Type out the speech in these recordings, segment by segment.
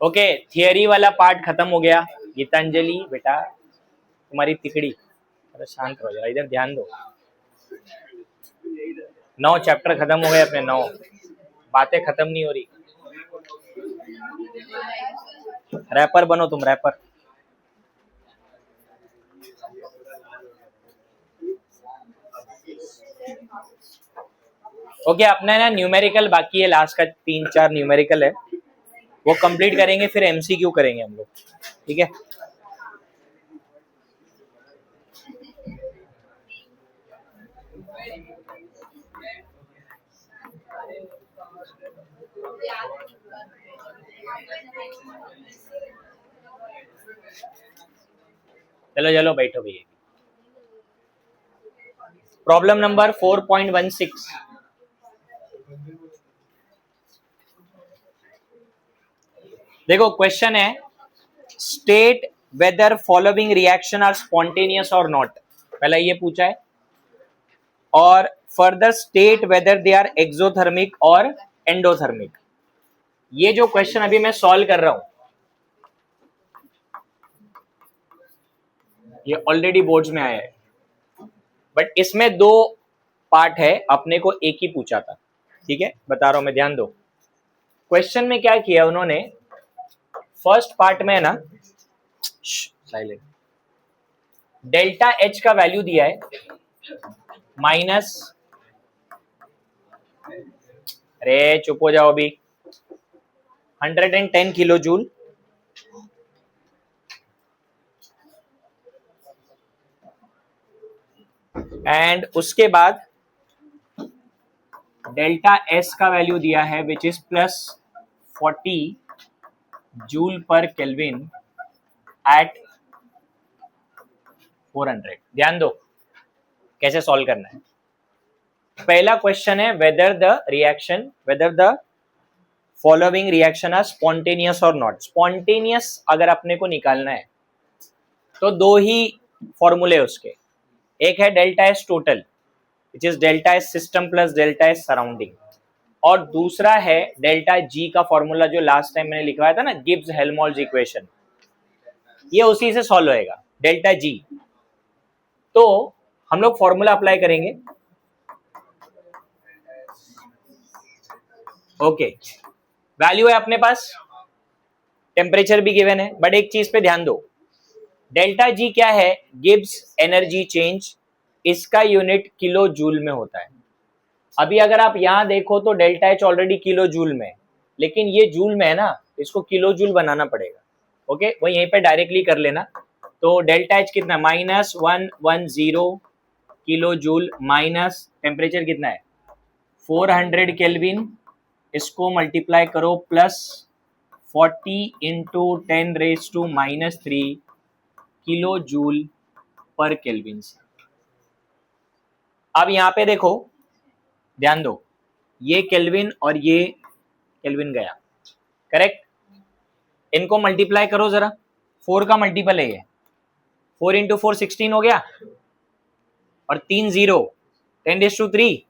Okay, theory वाला part खत्म हो गया। गीतांजलि बेटा तुम्हारी तिकड़ी, अरे शांत हो जाओ, इधर ध्यान दो। 9 चैप्टर खत्म हो गए अपने, 9 बातें खत्म नहीं हो रही। रैपर बनो तुम, रैपर। ओके, अपना ना न्यूमेरिकल बाकी है, लास्ट का 3-4 न्यूमेरिकल है, वो कंप्लीट करेंगे, फिर एमसीक्यू करेंगे हम लोग, ठीक है। चलो चलो बैठो भैया। Problem number 4.16। देखो क्वेश्चन है, state whether following reaction are spontaneous or not, पहला ये पूछा है। और further state whether they are exothermic or endothermic. ये जो क्वेश्चन अभी मैं सॉल्व कर रहा हूं, ये ऑलरेडी बोर्ड्स में आया है, बट इसमें 2 पार्ट है, अपने को एक ही पूछा था, ठीक है, बता रहा हूं मैं, ध्यान दो। क्वेश्चन में क्या किया उन्होंने, फर्स्ट पार्ट में ना, साइलेंट, डेल्टा एच का वैल्यू दिया है माइनस, अरे चुप हो जाओ अभी, 110 किलो जूल, एंड उसके बाद डेल्टा एस का वैल्यू दिया है which is plus 40 joule per kelvin at 400। ध्यान दो कैसे सॉल्व करना है। पहला क्वेश्चन है whether the following reaction are spontaneous or not. Spontaneous अगर अपने को निकालना है तो 2 ही फॉर्मूले उसके, एक है delta S total which is delta S system plus delta S surrounding, और दूसरा है डेल्टा जी का फॉर्मूला जो लास्ट टाइम मैंने लिखवाया था ना, गिब्स हेल्महोल्ट्ज इक्वेशन, ये उसी से सॉल्व होएगा, डेल्टा जी। तो हम लोग फॉर्मूला अप्लाई करेंगे। ओके, वैल्यू है अपने पास, टेम्परेचर भी गिवन है, बट एक चीज पे ध्यान दो, डेल्टा जी क्या है, गिब्स एनर्जी चेंज, इसका यूनिट किलो जूल में होता है। अभी अगर आप यहां देखो तो delta H already kilo joule में, लेकिन ये जूल में है ना, इसको किलो जूल बनाना पड़ेगा। ओके, वो यहीं पे डायरेक्टली कर लेना। तो डेल्टा एच कितना, -110 किलो जूल, माइनस टेम्परेचर कितना है 400 केल्विन, इसको मल्टीप्लाई करो plus 40 into 10⁻⁻³ kilo joule per kelvin. अब यहां पे देखो, ध्यान दो, ये केल्विन और ये केल्विन गया, करेक्ट, इनको मल्टीप्लाई करो जरा, 4 का मल्टीपल है ये, 4 इंटू 4 16 हो गया, और 3 0 10⁻³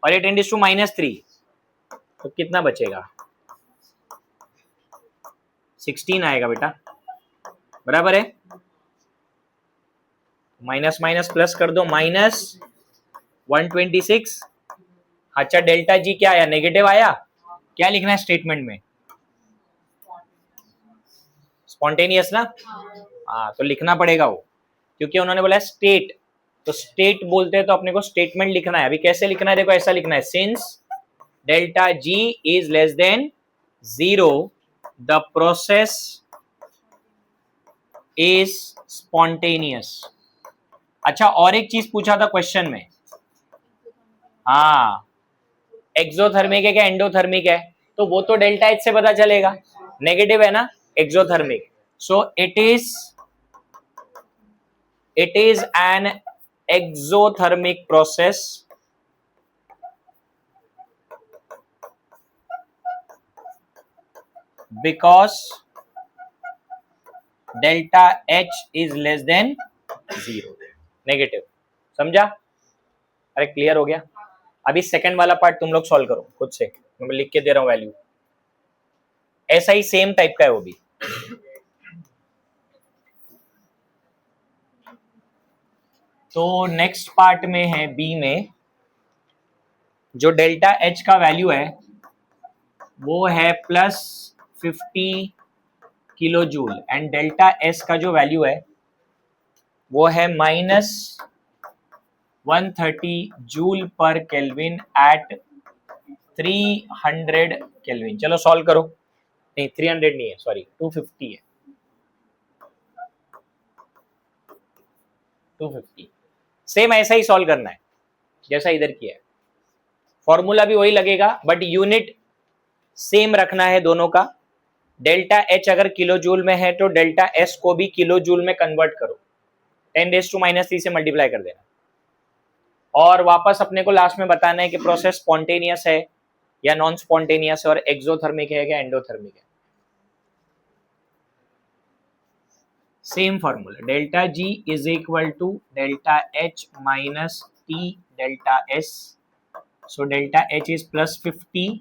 और ये 10⁻⁻3, तो कितना बचेगा, 16 आएगा बेटा, बराबर है। माइनस माइनस प्लस कर दो, -126। अच्छा, डेल्टा जी क्या आया, नेगेटिव आया, क्या लिखना है स्टेटमेंट में, स्पॉन्टेनियस ना, हाँ तो लिखना पड़ेगा वो, क्योंकि उन्होंने बोला स्टेट, तो स्टेट बोलते हैं तो अपने को स्टेटमेंट लिखना है। अभी कैसे लिखना है, देखो ऐसा लिखना है, since delta G is less than 0 the process is spontaneous. अच्छा, और एक चीज पूछा था क्वेश्चन में, हाँ, एक्सोथर्मिक है क्या एंडोथर्मिक है, तो वो तो डेल्टा एच से पता चलेगा, नेगेटिव है ना exothermic, so it is an exothermic process because delta H is less than 0, negative, समझा, अरे क्लियर हो गया। अभी सेकंड वाला पार्ट तुम लोग सॉल्व करो खुद से, मैं लिख के दे रहा हूं वैल्यू। ऐसा ही सेम टाइप का है वो भी। तो नेक्स्ट पार्ट में है बी में, जो डेल्टा एच का वैल्यू है वो है +50 kilo joule and delta S का जो वैल्यू है वो है -130 joule per kelvin at 300 kelvin. चलो सॉल्व करो। नहीं 300 नहीं है, सॉरी 250 है, 250। सेम ऐसा ही सॉल्व करना है जैसा इधर किया है, फॉर्मूला भी वही लगेगा बट यूनिट सेम रखना है दोनों का। डेल्टा एच अगर किलो जूल में है तो डेल्टा एस को भी किलो जूल में कन्वर्ट करो, 10⁻³ से मल्टीप्लाई कर देना। और वापस अपने को लास्ट में बताना है कि प्रोसेस स्पॉन्टेनियस है या नॉन स्पॉन्टेनियस है और एक्सोथर्मिक है या एंडोथर्मिक है। Same formula, delta G is equal to delta H minus T delta S. So delta H is +50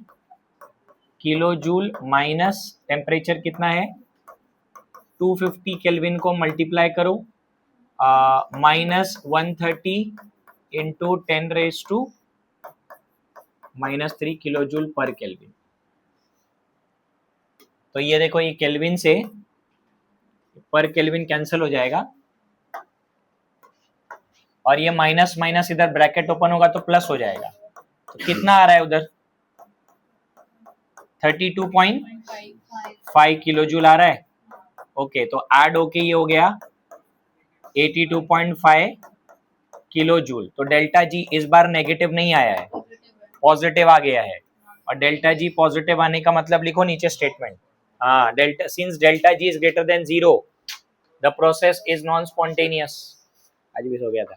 kilo joule minus temperature कितना है 250 केल्विन को मल्टीप्लाई करो -130 into 10⁻³ kilo joule per kelvin. तो ये देखो, ये केल्विन से पर केल्विन कैंसिल हो जाएगा और ये माइनस माइनस इधर ब्रैकेट ओपन होगा तो प्लस हो जाएगा। तो कितना आ रहा है उधर 32.5 किलो जूल आ रहा है। ओके, तो ऐड होके ये हो गया 82.5 किलो जूल। तो डेल्टा जी इस बार नेगेटिव नहीं आया है, पॉजिटिव आ गया है। और डेल्टा जी पॉजिटिव आने का मतलब लिखो नीचे स्टेटमेंट। हाँ, delta since delta G is greater than 0 the process is non spontaneous. आज भी हो गया था।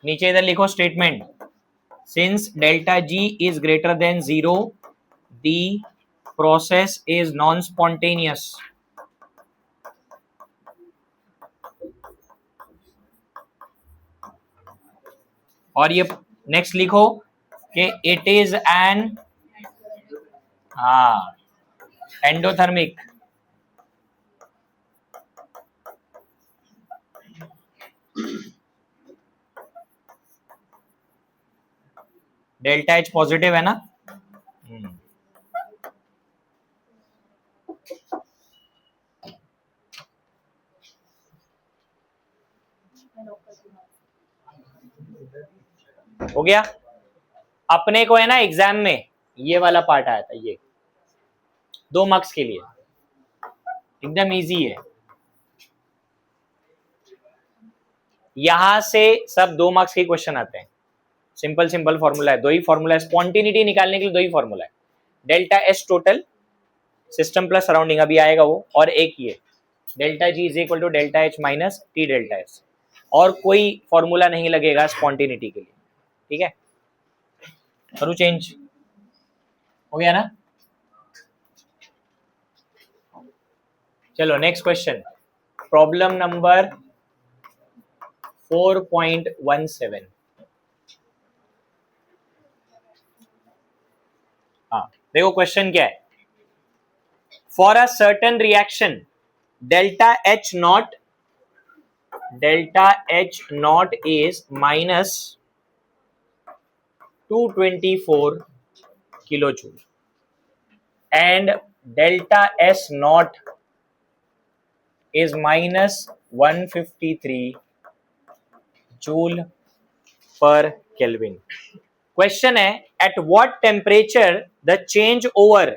नीचे इधर लिखो statement, since delta G is greater than 0 the process is non spontaneous. और ये नेक्स्ट लिखो कि it is an endothermic. Delta H positive है ना। हो गया। अपने को है ना एग्जाम में ये वाला पार्ट आया था, ये 2 मार्क्स के लिए एकदम इजी है। यहां से सब 2 मार्क्स के क्वेश्चन आते हैं। सिंपल सिंपल फॉर्मूला है, 2 ही फॉर्मूला है स्पॉन्टिनिटी निकालने के लिए, 2 ही फॉर्मूला है। Delta S total system plus surrounding अभी आएगा वो, और एक ये delta G is equal to delta H minus T delta S. और कोई फॉर्मूला नहीं लगेगा स्पॉन्टिनिटी के लिए, ठीक है। करूँ चेंज? हो गया ना। चलो नेक्स्ट क्वेश्चन, प्रॉब्लम नंबर 4.17। हाँ देखो क्वेश्चन क्या है। For a certain reaction delta H not is -224 kilojoule and delta S naught is -153 joule per Kelvin। Question है at what temperature the change over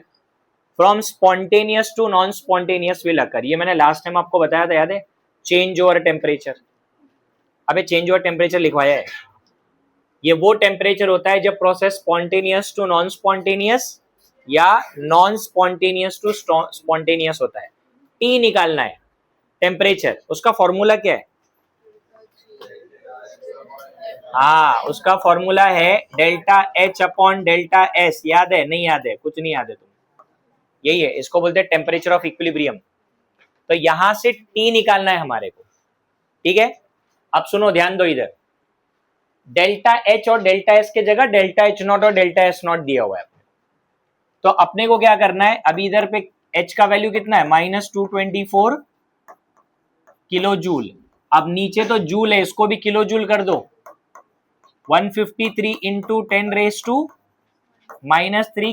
from spontaneous to non spontaneous will occur. ये मैंने last time आपको बताया था, याद है, change over temperature. अबे change over temperature लिखवाया है। ये वो टेम्परेचर होता है जब process spontaneous to non spontaneous या नॉन स्पॉन्टेनियस टू स्पॉन्टेनियस होता है। टी निकालना है टेम्परेचर, उसका फॉर्मूला क्या है? हाँ, उसका फॉर्मूला है delta H upon delta S. याद है? नहीं याद है? कुछ नहीं याद है तुम्हें, यही है, इसको बोलते हैं टेम्परेचर ऑफ इक्विलिब्रियम। तो यहां से टी निकालना है हमारे को, ठीक है। अब सुनो, ध्यान दो इधर, डेल्टा एच और डेल्टा एस के जगह डेल्टा एच नॉट और डेल्टा एस नॉट दिया हुआ है। तो अपने को क्या करना है, अभी इधर पे एच का वैल्यू कितना है, -224 किलो जूल। अब नीचे तो जूल है, इसको भी किलो जूल कर दो, 153 into 10⁻³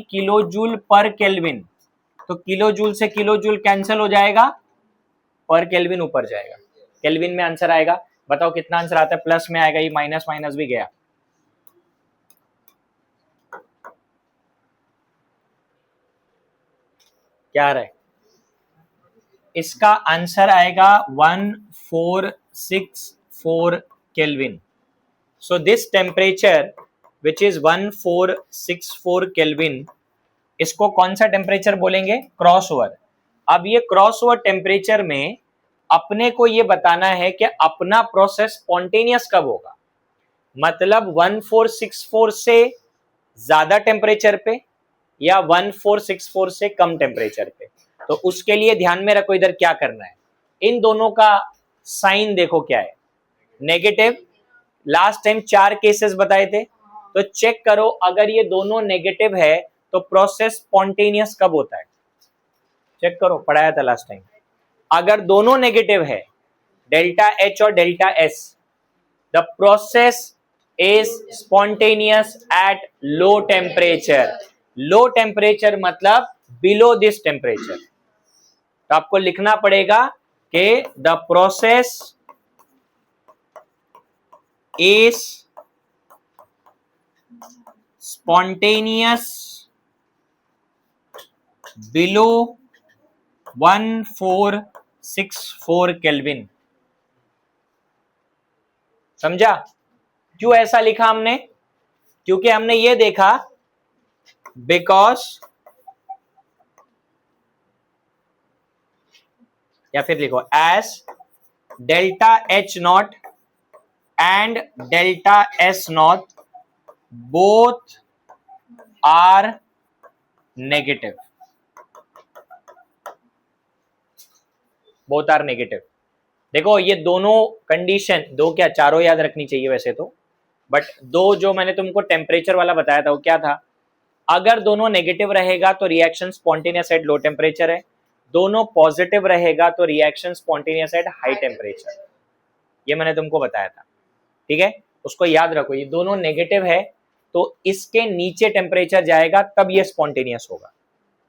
kilo joule per kelvin. तो किलो जूल से किलो जूल कैंसिल हो जाएगा, पर केल्विन ऊपर जाएगा, केल्विन में आंसर आएगा। बताओ कितना आंसर आता है, प्लस में आएगा, ये माइनस माइनस भी गया। क्या आ रहा है, इसका आंसर आएगा 1464 kelvin. So this temperature which is 1464 kelvin, इसको कौन सा टेम्परेचर बोलेंगे, क्रॉस ओवर। अब ये क्रॉस ओवर टेम्परेचर में अपने को ये बताना है कि अपना प्रोसेस स्पॉन्टेनियस कब होगा, मतलब 1464 से ज्यादा टेम्परेचर पे या 1464 से कम टेम्परेचर पे। तो उसके लिए ध्यान में रखो इधर क्या करना है, इन दोनों का साइन देखो क्या है, नेगेटिव। लास्ट टाइम 4 केसेस बताए थे, तो चेक करो अगर ये दोनों नेगेटिव है तो प्रोसेस स्पॉन्टेनियस कब होता है, चेक करो, पढ़ाया था लास्ट टाइम। अगर दोनों नेगेटिव है, डेल्टा एच और delta S, the process is spontaneous at low temperature. Low temperature मतलब बिलो दिस टेम्परेचर। तो आपको लिखना पड़ेगा कि the process is spontaneous below 1464 kelvin. समझा क्यों ऐसा लिखा हमने, क्योंकि हमने ये देखा बिकॉज, या फिर लिखो as delta H not and delta S not both are negative, both are negative. देखो ये दोनों कंडीशन, दो क्या चारों याद रखनी चाहिए वैसे तो, बट दो जो मैंने तुमको टेम्परेचर वाला बताया था वो क्या था, अगर दोनों नेगेटिव रहेगा तो reaction spontaneous at low temperature है, दोनों पॉजिटिव रहेगा तो reaction spontaneous at high temperature. ये मैंने तुमको बताया था, ठीक है, उसको याद रखो। ये दोनों नेगेटिव है तो इसके नीचे टेम्परेचर जाएगा तब ये स्पॉन्टेनियस होगा।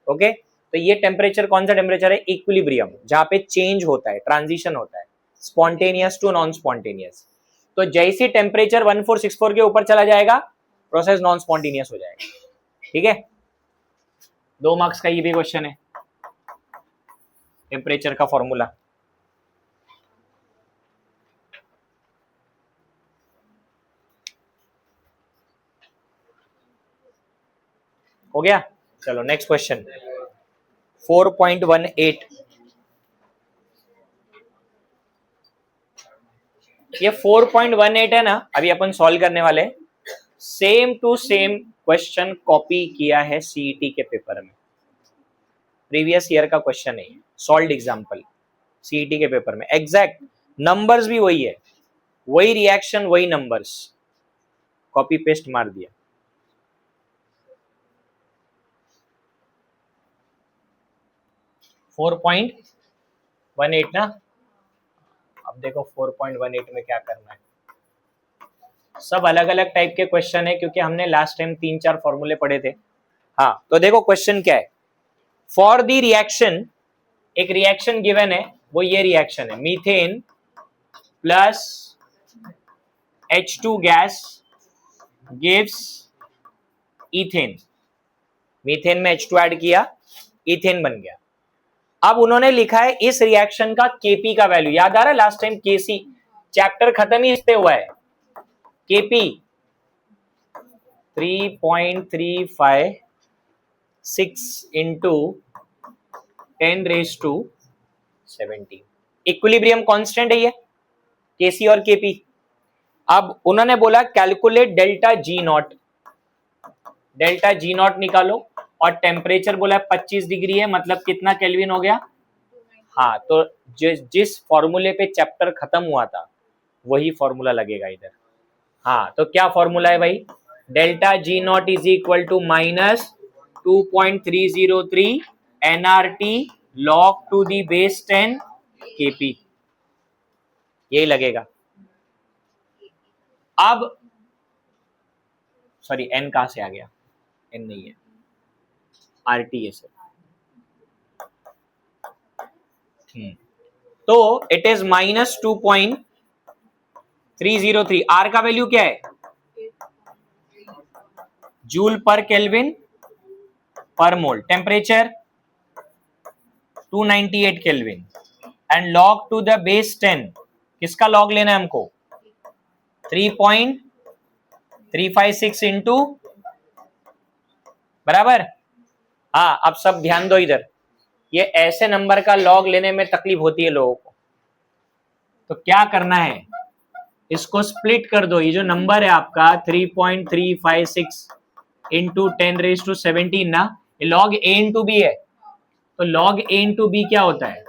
ओके, तो ये टेम्परेचर कौन सा टेम्परेचर है, इक्विलिब्रियम, जहां पे चेंज होता है, ट्रांजिशन होता है स्पॉन्टेनियस टू नॉन स्पॉन्टेनियस। तो जैसे टेम्परेचर 1464 के ऊपर चला जाएगा प्रोसेस नॉन स्पॉन्टेनियस हो जाएगा, ठीक है। 2 मार्क्स का ये भी क्वेश्चन है, टेम्परेचर का फॉर्मूला। हो गया, चलो नेक्स्ट क्वेश्चन 4.18। ये 4.18 है ना, अभी अपन सॉल्व करने वाले, same to same question copy किया है सीईटी के पेपर में, प्रीवियस ईयर का क्वेश्चन है, सॉल्व एग्जांपल सीईटी के पेपर में, एग्जैक्ट नंबर्स भी वही है, वही रिएक्शन वही नंबर्स, कॉपी पेस्ट मार दिया। फोर पॉइंट 18 ना, अब देखो 4.18 में क्या करना है, सब अलग अलग टाइप के क्वेश्चन है क्योंकि हमने लास्ट टाइम 3-4 फॉर्मूले पढ़े थे। हाँ तो देखो क्वेश्चन क्या है, फॉर द रिएक्शन, एक रिएक्शन गिवन है, वो ये रिएक्शन है, methane plus H2 gas gives ethane. Methane में H2 ऐड किया, इथेन बन गया। अब उन्होंने लिखा है इस रिएक्शन का केपी का वैल्यू, याद आ रहा है लास्ट टाइम केसी, चैप्टर खत्म ही इस पे हुआ है, केपी 3.356 इंटू 10⁻17। इक्विलिब्रियम कांस्टेंट है ये केसी और केपी। अब उन्होंने बोला calculate delta G not, delta G not निकालो, और टेम्परेचर बोला 25 डिग्री है, मतलब कितना केल्विन हो गया। हाँ तो जिस फॉर्मूले पे चैप्टर खत्म हुआ था वही फॉर्मूला लगेगा इधर, हाँ, तो क्या फॉर्मूला है भाई? Delta G not is equal to minus 2.303 NRT log to the base 10 KP, यही लगेगा। अब सॉरी, एन कहां से आ गया? एन नहीं है, RT है सर। तो इट इज माइनस 2.303। आर का वैल्यू क्या है? Joule per kelvin per mole. Temperature 298 kelvin and log to the base 10, किसका लॉग लेना है हमको? 3.356 इंटू, बराबर। हाँ, अब सब ध्यान दो इधर, ये ऐसे नंबर का लॉग लेने में तकलीफ होती है लोगों को, तो क्या करना है, इसको स्प्लिट कर दो। ये जो नंबर है आपका 3.356 इंटू 10⁻17 ना, ये लॉग ए इंटू बी है। तो लॉग ए इंटू बी क्या होता है?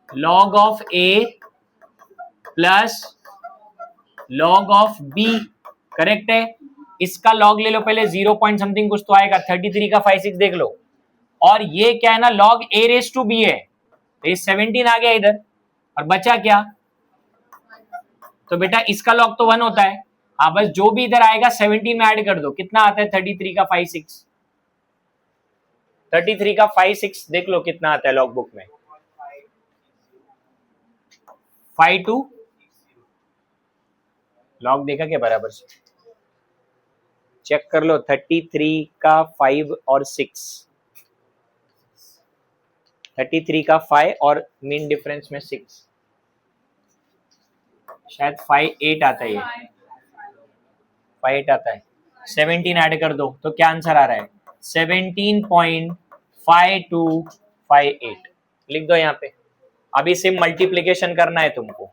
Log of A plus log of B, correct है। इसका लॉग ले लो पहले, 0 पॉइंट समथिंग कुछ तो आएगा, 33 का 56 देख लो। और ये क्या है ना, log A raise to B है, तो ये 17 आ गया इधर, और बचा क्या? तो बेटा इसका लॉग तो 1 होता है। हाँ, बस जो भी इधर आएगा 17 में ऐड कर दो, कितना आता है? 33 का 56, 33 का 56 देख लो कितना आता है लॉग बुक में, 52। लॉग देखा क्या बराबर से? चेक कर लो, 33 का 5 और 6, 33 का 5 और मीन डिफरेंस में 6, शायद 58 आता है, ये 58 आता है। 17 ऐड कर दो तो क्या आंसर आ रहा है? 17.5258 लिख दो यहाँ पे। अभी सिर्फ मल्टीप्लीकेशन करना है तुमको।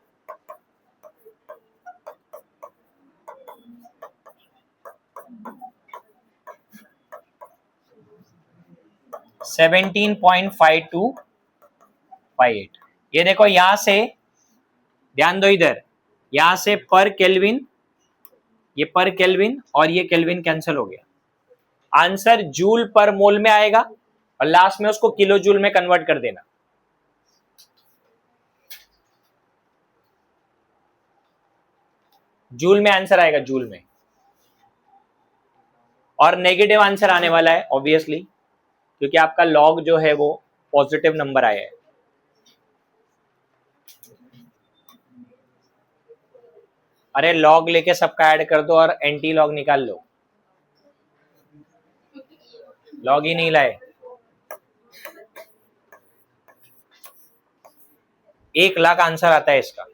$17.5258। ये देखो यहां से, ध्यान दो इधर, यहां से पर केल्विन, ये पर केल्विन और ये केल्विन कैंसिल हो गया। आंसर जूल पर मोल में आएगा और लास्ट में उसको किलो जूल में कन्वर्ट कर देना। जूल में आंसर आएगा, जूल में। और नेगेटिव आंसर आने वाला है ऑब्वियसली, क्योंकि आपका लॉग जो है वो पॉजिटिव नंबर आया है। अरे लॉग लेके सबका ऐड कर दो और एंटी लॉग निकाल लो, लॉग ही नहीं लाए। 1 लाख आंसर आता है इसका।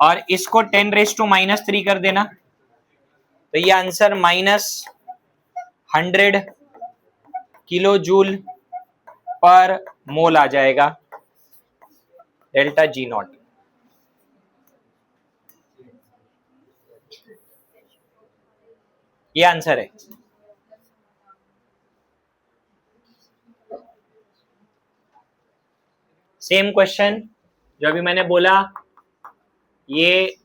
और इसको 10⁻³ कर देना, तो ये आंसर -100 किलो जूल पर मोल आ जाएगा, डेल्टा जी नॉट। ये आंसर है। सेम क्वेश्चन जो अभी मैंने बोला, ये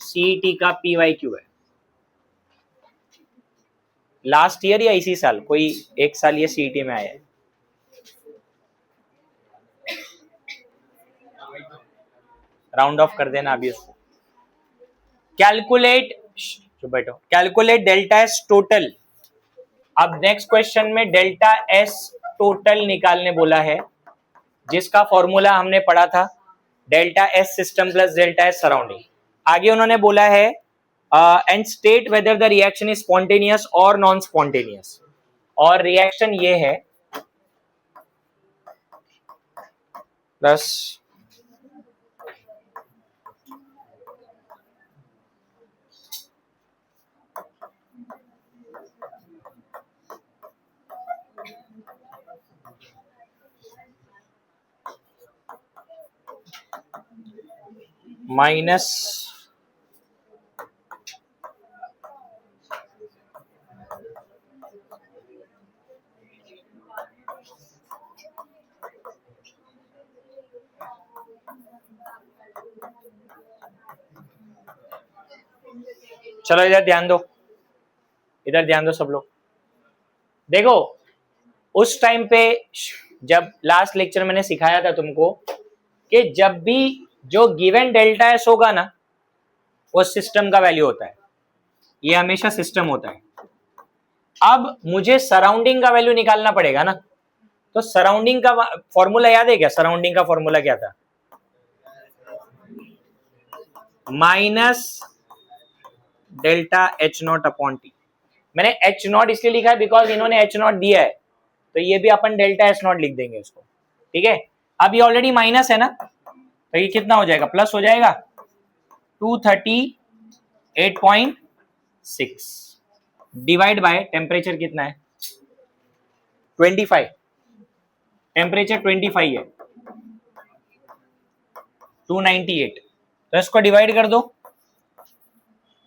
सीईटी का PYQ है। लास्ट ईयर या इसी साल, कोई एक साल ये सीईटी में आया है। राउंड ऑफ कर देना अभी उसको। कैलकुलेट, जो बैठो, कैलकुलेट डेल्टा एस टोटल। अब नेक्स्ट क्वेश्चन में डेल्टा एस टोटल निकालने बोला है, जिसका फॉर्मूला हमने पढ़ा था, delta S system plus delta S surrounding. आगे उन्होंने बोला है and state whether the reaction is spontaneous और नॉन स्पॉन्टेनियस। और रिएक्शन ये है प्लस माइनस चलो इधर ध्यान दो, इधर ध्यान दो सब लोग। देखो उस टाइम पे जब लास्ट लेक्चर मैंने सिखाया था तुमको कि जब भी जो गिवन डेल्टा एस होगा ना वो सिस्टम का वैल्यू होता है, ये हमेशा सिस्टम होता है। अब मुझे सराउंडिंग का वैल्यू निकालना पड़ेगा ना, तो सराउंडिंग का फॉर्मूला याद है क्या? सराउंडिंग का फॉर्मूला क्या था? Minus delta H not upon T. मैंने एच नॉट इसलिए लिखा है बिकॉज इन्होंने एच नॉट दिया है, तो ये भी अपन डेल्टा एच नॉट लिख देंगे इसको, ठीक है। अब ये ऑलरेडी माइनस है ना, तो ये कितना हो जाएगा? प्लस हो जाएगा 238.6 डिवाइड बाय टेम्परेचर कितना है? 25। टेम्परेचर 25 है, 298, तो इसको डिवाइड कर दो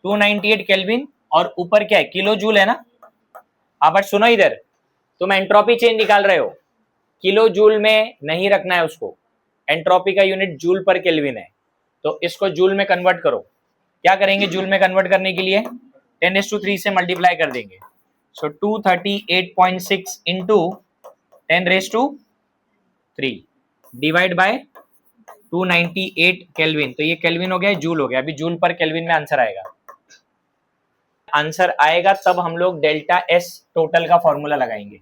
298 केल्विन, और ऊपर क्या है? किलो जूल है ना। अब बट सुनो इधर, तुम एंट्रोपी चेंज निकाल रहे हो, किलो जूल में नहीं रखना है उसको, एंट्रोपी का यूनिट जूल पर केल्विन है, तो इसको जूल में कन्वर्ट करो। क्या करेंगे जूल में कन्वर्ट करने के लिए? 10⁻³ से मल्टीप्लाई कर देंगे, सो 238.6 इंटू 10⁻³ डिवाइड बाय 298 केल्विन, तो ये केल्विन हो गया, जूल हो गया। अभी जूल पर केल्विन में आंसर आएगा, आंसर आएगा तब हम लोग डेल्टा एस टोटल का फॉर्मूला लगाएंगे,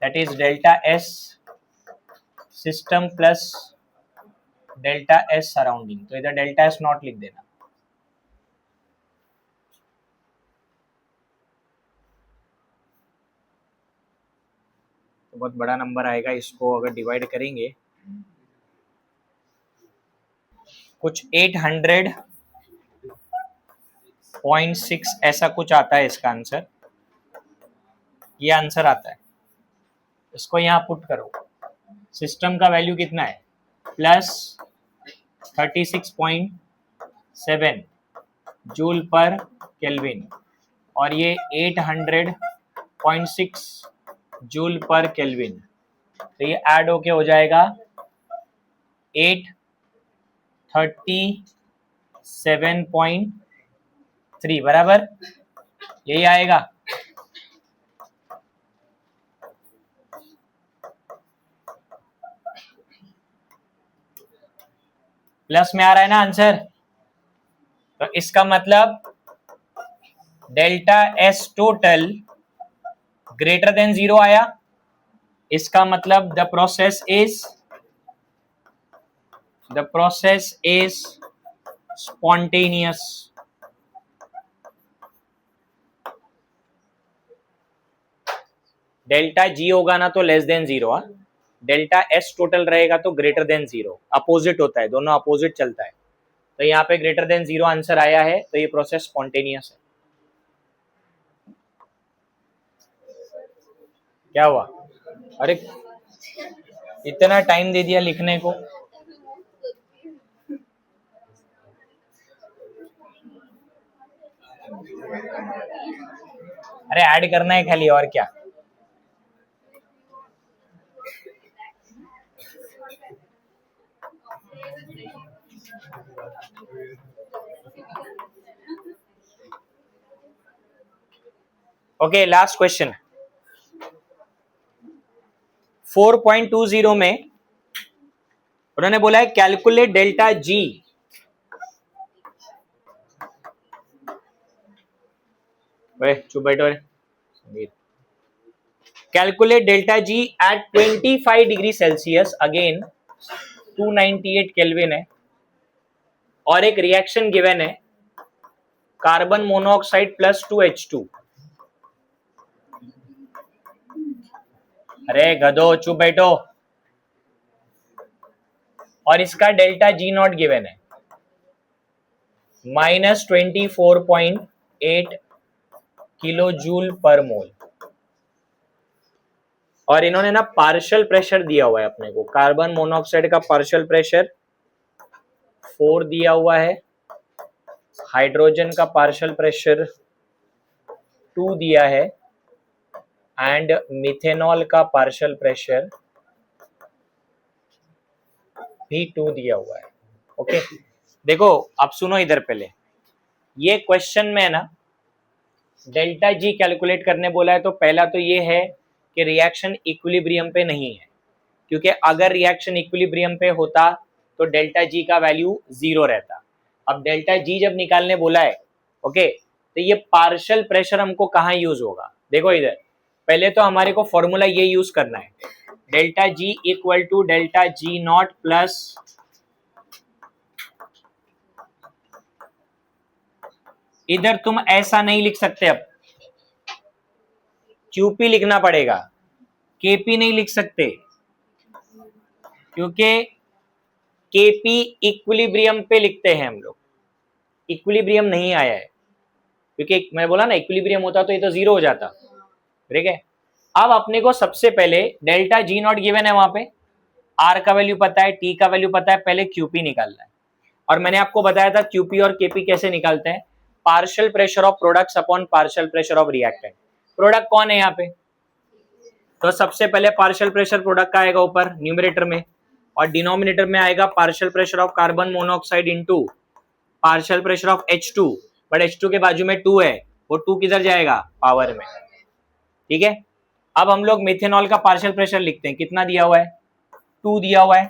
that is delta S system plus delta S surrounding. तो इधर डेल्टा एस नॉट लिख देना। तो बहुत बड़ा नंबर आएगा, इसको अगर डिवाइड करेंगे कुछ 800.6 ऐसा कुछ आता है इसका आंसर, ये आंसर आता है। इसको यहाँ पुट करो, सिस्टम का वैल्यू कितना है? प्लस 36.7 जूल पर केल्विन, और ये 800.6 जूल पर केल्विन, तो ये ऐड होके हो जाएगा 837.3 बराबर, यही आएगा। प्लस में आ रहा है ना आंसर, तो इसका मतलब delta S total greater than 0 आया। इसका मतलब the process is spontaneous. Delta G होगा ना तो less than 0, delta S total रहेगा तो ग्रेटर देन 0, अपोजिट होता है, दोनों अपोजिट चलता है। तो यहाँ पे ग्रेटर देन 0 आंसर आया है, तो ये प्रोसेस स्पॉन्टेनियस है। क्या हुआ? अरे इतना टाइम दे दिया लिखने को। अरे ऐड करना है खाली, और क्या। ओके, लास्ट क्वेश्चन 4.20 में उन्होंने बोला है कैलकुलेट डेल्टा जी। चुप बैठो रे। Calculate delta G at 25 degree Celsius, again 298 Kelvin है, और एक रिएक्शन गिवन है कार्बन मोनोऑक्साइड प्लस 2H2। अरे गधो चुप बैठो। और इसका डेल्टा जी नॉट गिवन है -24.8 किलो जूल पर मोल, और इन्होंने ना पार्शियल प्रेशर दिया हुआ है अपने को। कार्बन मोनोऑक्साइड का पार्शियल प्रेशर 4 दिया हुआ है, हाइड्रोजन का पार्शियल प्रेशर 2 दिया है, एंड मिथेनॉल का पार्शियल प्रेशर भी 2 दिया हुआ है। ओके, देखो अब सुनो इधर, पहले ये क्वेश्चन में है ना डेल्टा जी कैलकुलेट करने बोला है, तो पहला तो ये है कि रिएक्शन इक्विलिब्रियम पे नहीं है, क्योंकि अगर रिएक्शन इक्विलिब्रियम पे होता तो डेल्टा जी का वैल्यू 0 रहता। अब डेल्टा जी जब निकालने बोला है, ओके, तो ये पार्शियल प्रेशर हमको कहाँ यूज होगा, देखो इधर पहले तो हमारे को फॉर्मूला ये यूज करना है, delta G equal to delta G not plus इधर तुम ऐसा नहीं लिख सकते, अब क्यूपी लिखना पड़ेगा, केपी नहीं लिख सकते, क्योंकि केपी इक्विलिब्रियम पे लिखते हैं हम लोग, इक्विलिब्रियम नहीं आया है, क्योंकि मैं बोला ना इक्विलिब्रियम होता तो ये तो 0 हो जाता, ठीक है। अब अपने को सबसे पहले डेल्टा जी नॉट गिवन है, वहां पे आर का वैल्यू पता है, टी का वैल्यू पता है, पहले क्यूपी निकालना है। और मैंने आपको बताया था क्यूपी और केपी कैसे निकालते हैं, partial pressure of products upon partial pressure of reactant. Product कौन है यहाँ पे, तो सबसे पहले पार्शियल प्रेशर प्रोडक्ट का आएगा ऊपर न्यूमरेटर में, और डिनोमिनेटर में आएगा partial pressure of carbon monoxide into partial pressure of H2, but H2 के बाजू में 2 है, वो 2 किधर जाएगा, पावर में, ठीक है। अब हम लोग मेथेनॉल का पार्शियल प्रेशर लिखते हैं, कितना दिया हुआ है, 2 दिया हुआ है,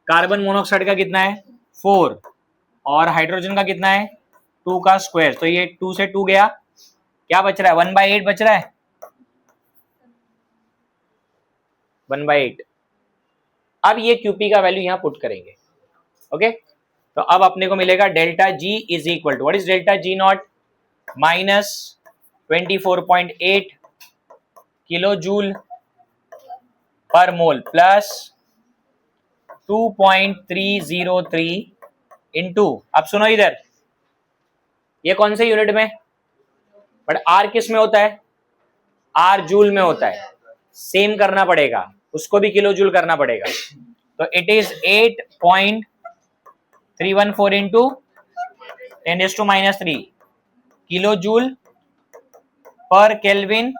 कार्बन मोनोऑक्साइड का कितना है 4, और हाइड्रोजन का कितना है 2 का स्क्वायर, तो ये 2 से 2 गया, क्या बच रहा है 1/8 बच रहा है, 1/8। अब ये क्यूपी का वैल्यू यहां पुट करेंगे, ओके। तो अब अपने को मिलेगा delta G is equal to, what is delta G not, minus 24.8 kilo joule per mole plus 2.303 into, अब सुनो इधर, ये कौन से यूनिट में, बट आर किस में होता है, आर जूल में होता है, सेम करना पड़ेगा, उसको भी किलो जूल करना पड़ेगा, तो it is 8.314 into 10⁻³ kilo joule per kelvin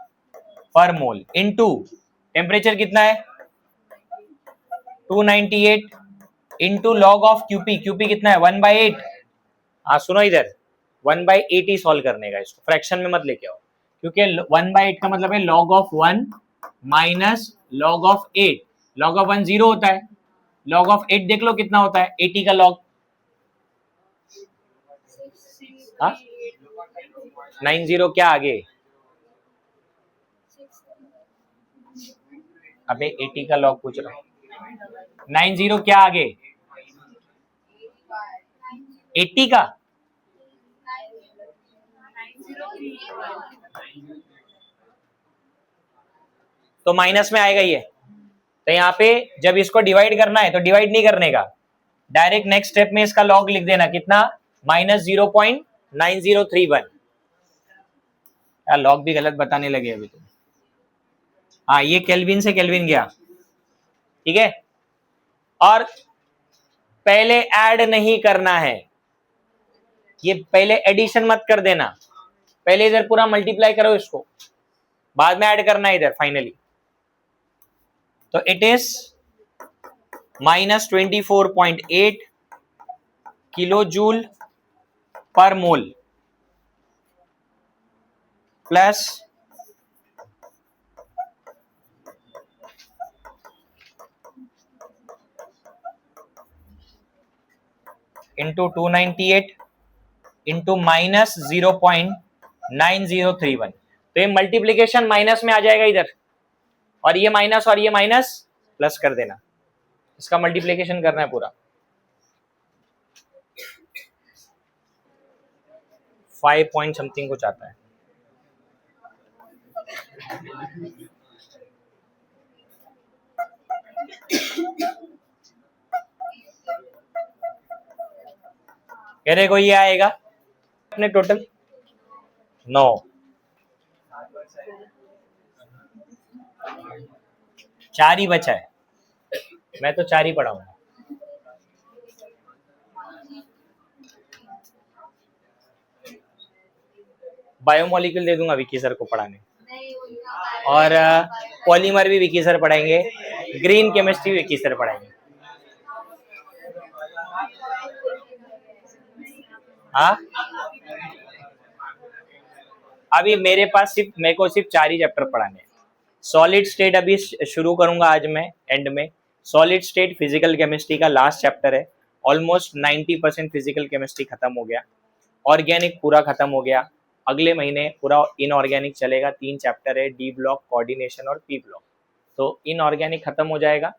per mole into temperature कितना है 298 into log of QP, QP कितना है 1/8। हाँ सुनो इधर 1/8 ही सॉल्व करने का, इसको फ्रैक्शन में मत लेके आओ, क्योंकि 1/8 का मतलब है log of 1 minus log of 8, log of 1 0 होता है, लॉग ऑफ 8 देख लो कितना होता है 80 का लॉग, 90 क्या आगे, अबे 80 का लॉग पूछ रहा हूं, 90 क्या आगे 80 का, तो माइनस में आएगा ये, तो यहाँ पे जब इसको डिवाइड करना है तो डिवाइड नहीं करने का, डायरेक्ट नेक्स्ट स्टेप में इसका लॉग लिख देना, कितना -0.9031, यार लॉग भी गलत बताने लगे अभी तुम, हाँ ये केल्विन से केल्विन गया, ठीक है। और पहले ऐड नहीं करना है, ये पहले एडिशन मत कर देना, पहले इधर पूरा मल्टीप्लाई करो इसको, बाद में ऐड करना है इधर फाइनली, तो it is -24.8 kilo joule per mole plus into 298 into -0.9031, तो ये मल्टीप्लीकेशन माइनस में आ जाएगा इधर, और ये माइनस प्लस कर देना, इसका मल्टीप्लीकेशन करना है पूरा, 5 पॉइंट समथिंग कुछ आता है, कह रहे कोई ये आएगा अपने टोटल 9, 4 ही बचा है, मैं तो 4 ही पढ़ाऊंगा, बायोमोलिक्यूल दे दूंगा विकी सर को पढ़ाने, और पॉलीमर भी विकी सर पढ़ाएंगे, ग्रीन केमिस्ट्री विकी सर पढ़ाएंगे, हाँ, अभी मेरे को सिर्फ 4 ही चैप्टर पढ़ाने हैं। सॉलिड स्टेट अभी शुरू करूंगा आज मैं एंड में। सॉलिड स्टेट फिजिकल केमिस्ट्री का लास्ट चैप्टर है। ऑलमोस्ट 90% फिजिकल केमिस्ट्री खत्म हो गया। ऑर्गेनिक पूरा खत्म हो गया। अगले महीने पूरा इनऑर्गेनिक चलेगा। 3 चैप्टर है, डी ब्लॉक, कोऑर्डिनेशन और पी ब्लॉक। तो इनऑर्गेनिक खत्म हो जाएगा।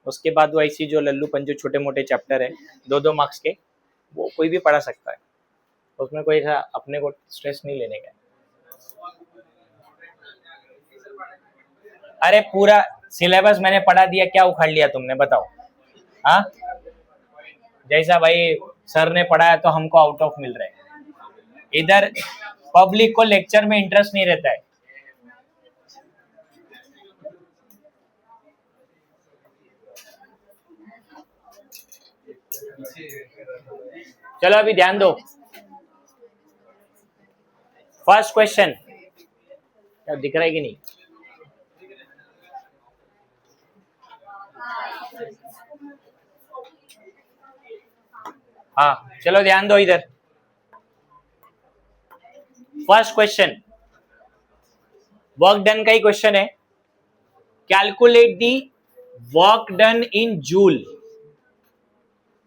उसके बाद वो ऐसी जो लल्लू पंजू छोटे मोटे चैप्टर है 2-2 मार्क्स के, वो कोई भी पढ़ा सकता है। उसमें कोई ऐसा अपने को स्ट्रेस नहीं लेने का है। अरे पूरा सिलेबस मैंने पढ़ा दिया, क्या उखाड़ लिया तुमने बताओ? हाँ, जैसा भाई सर ने पढ़ाया तो हमको आउट ऑफ मिल रहा है। इधर पब्लिक को लेक्चर में इंटरेस्ट नहीं रहता है। चलो अभी ध्यान दो। फर्स्ट क्वेश्चन क्या दिख रहा है कि नहीं? हाँ, चलो ध्यान दो इधर। फर्स्ट क्वेश्चन वर्क डन का ही क्वेश्चन है। Calculate the work done in joule.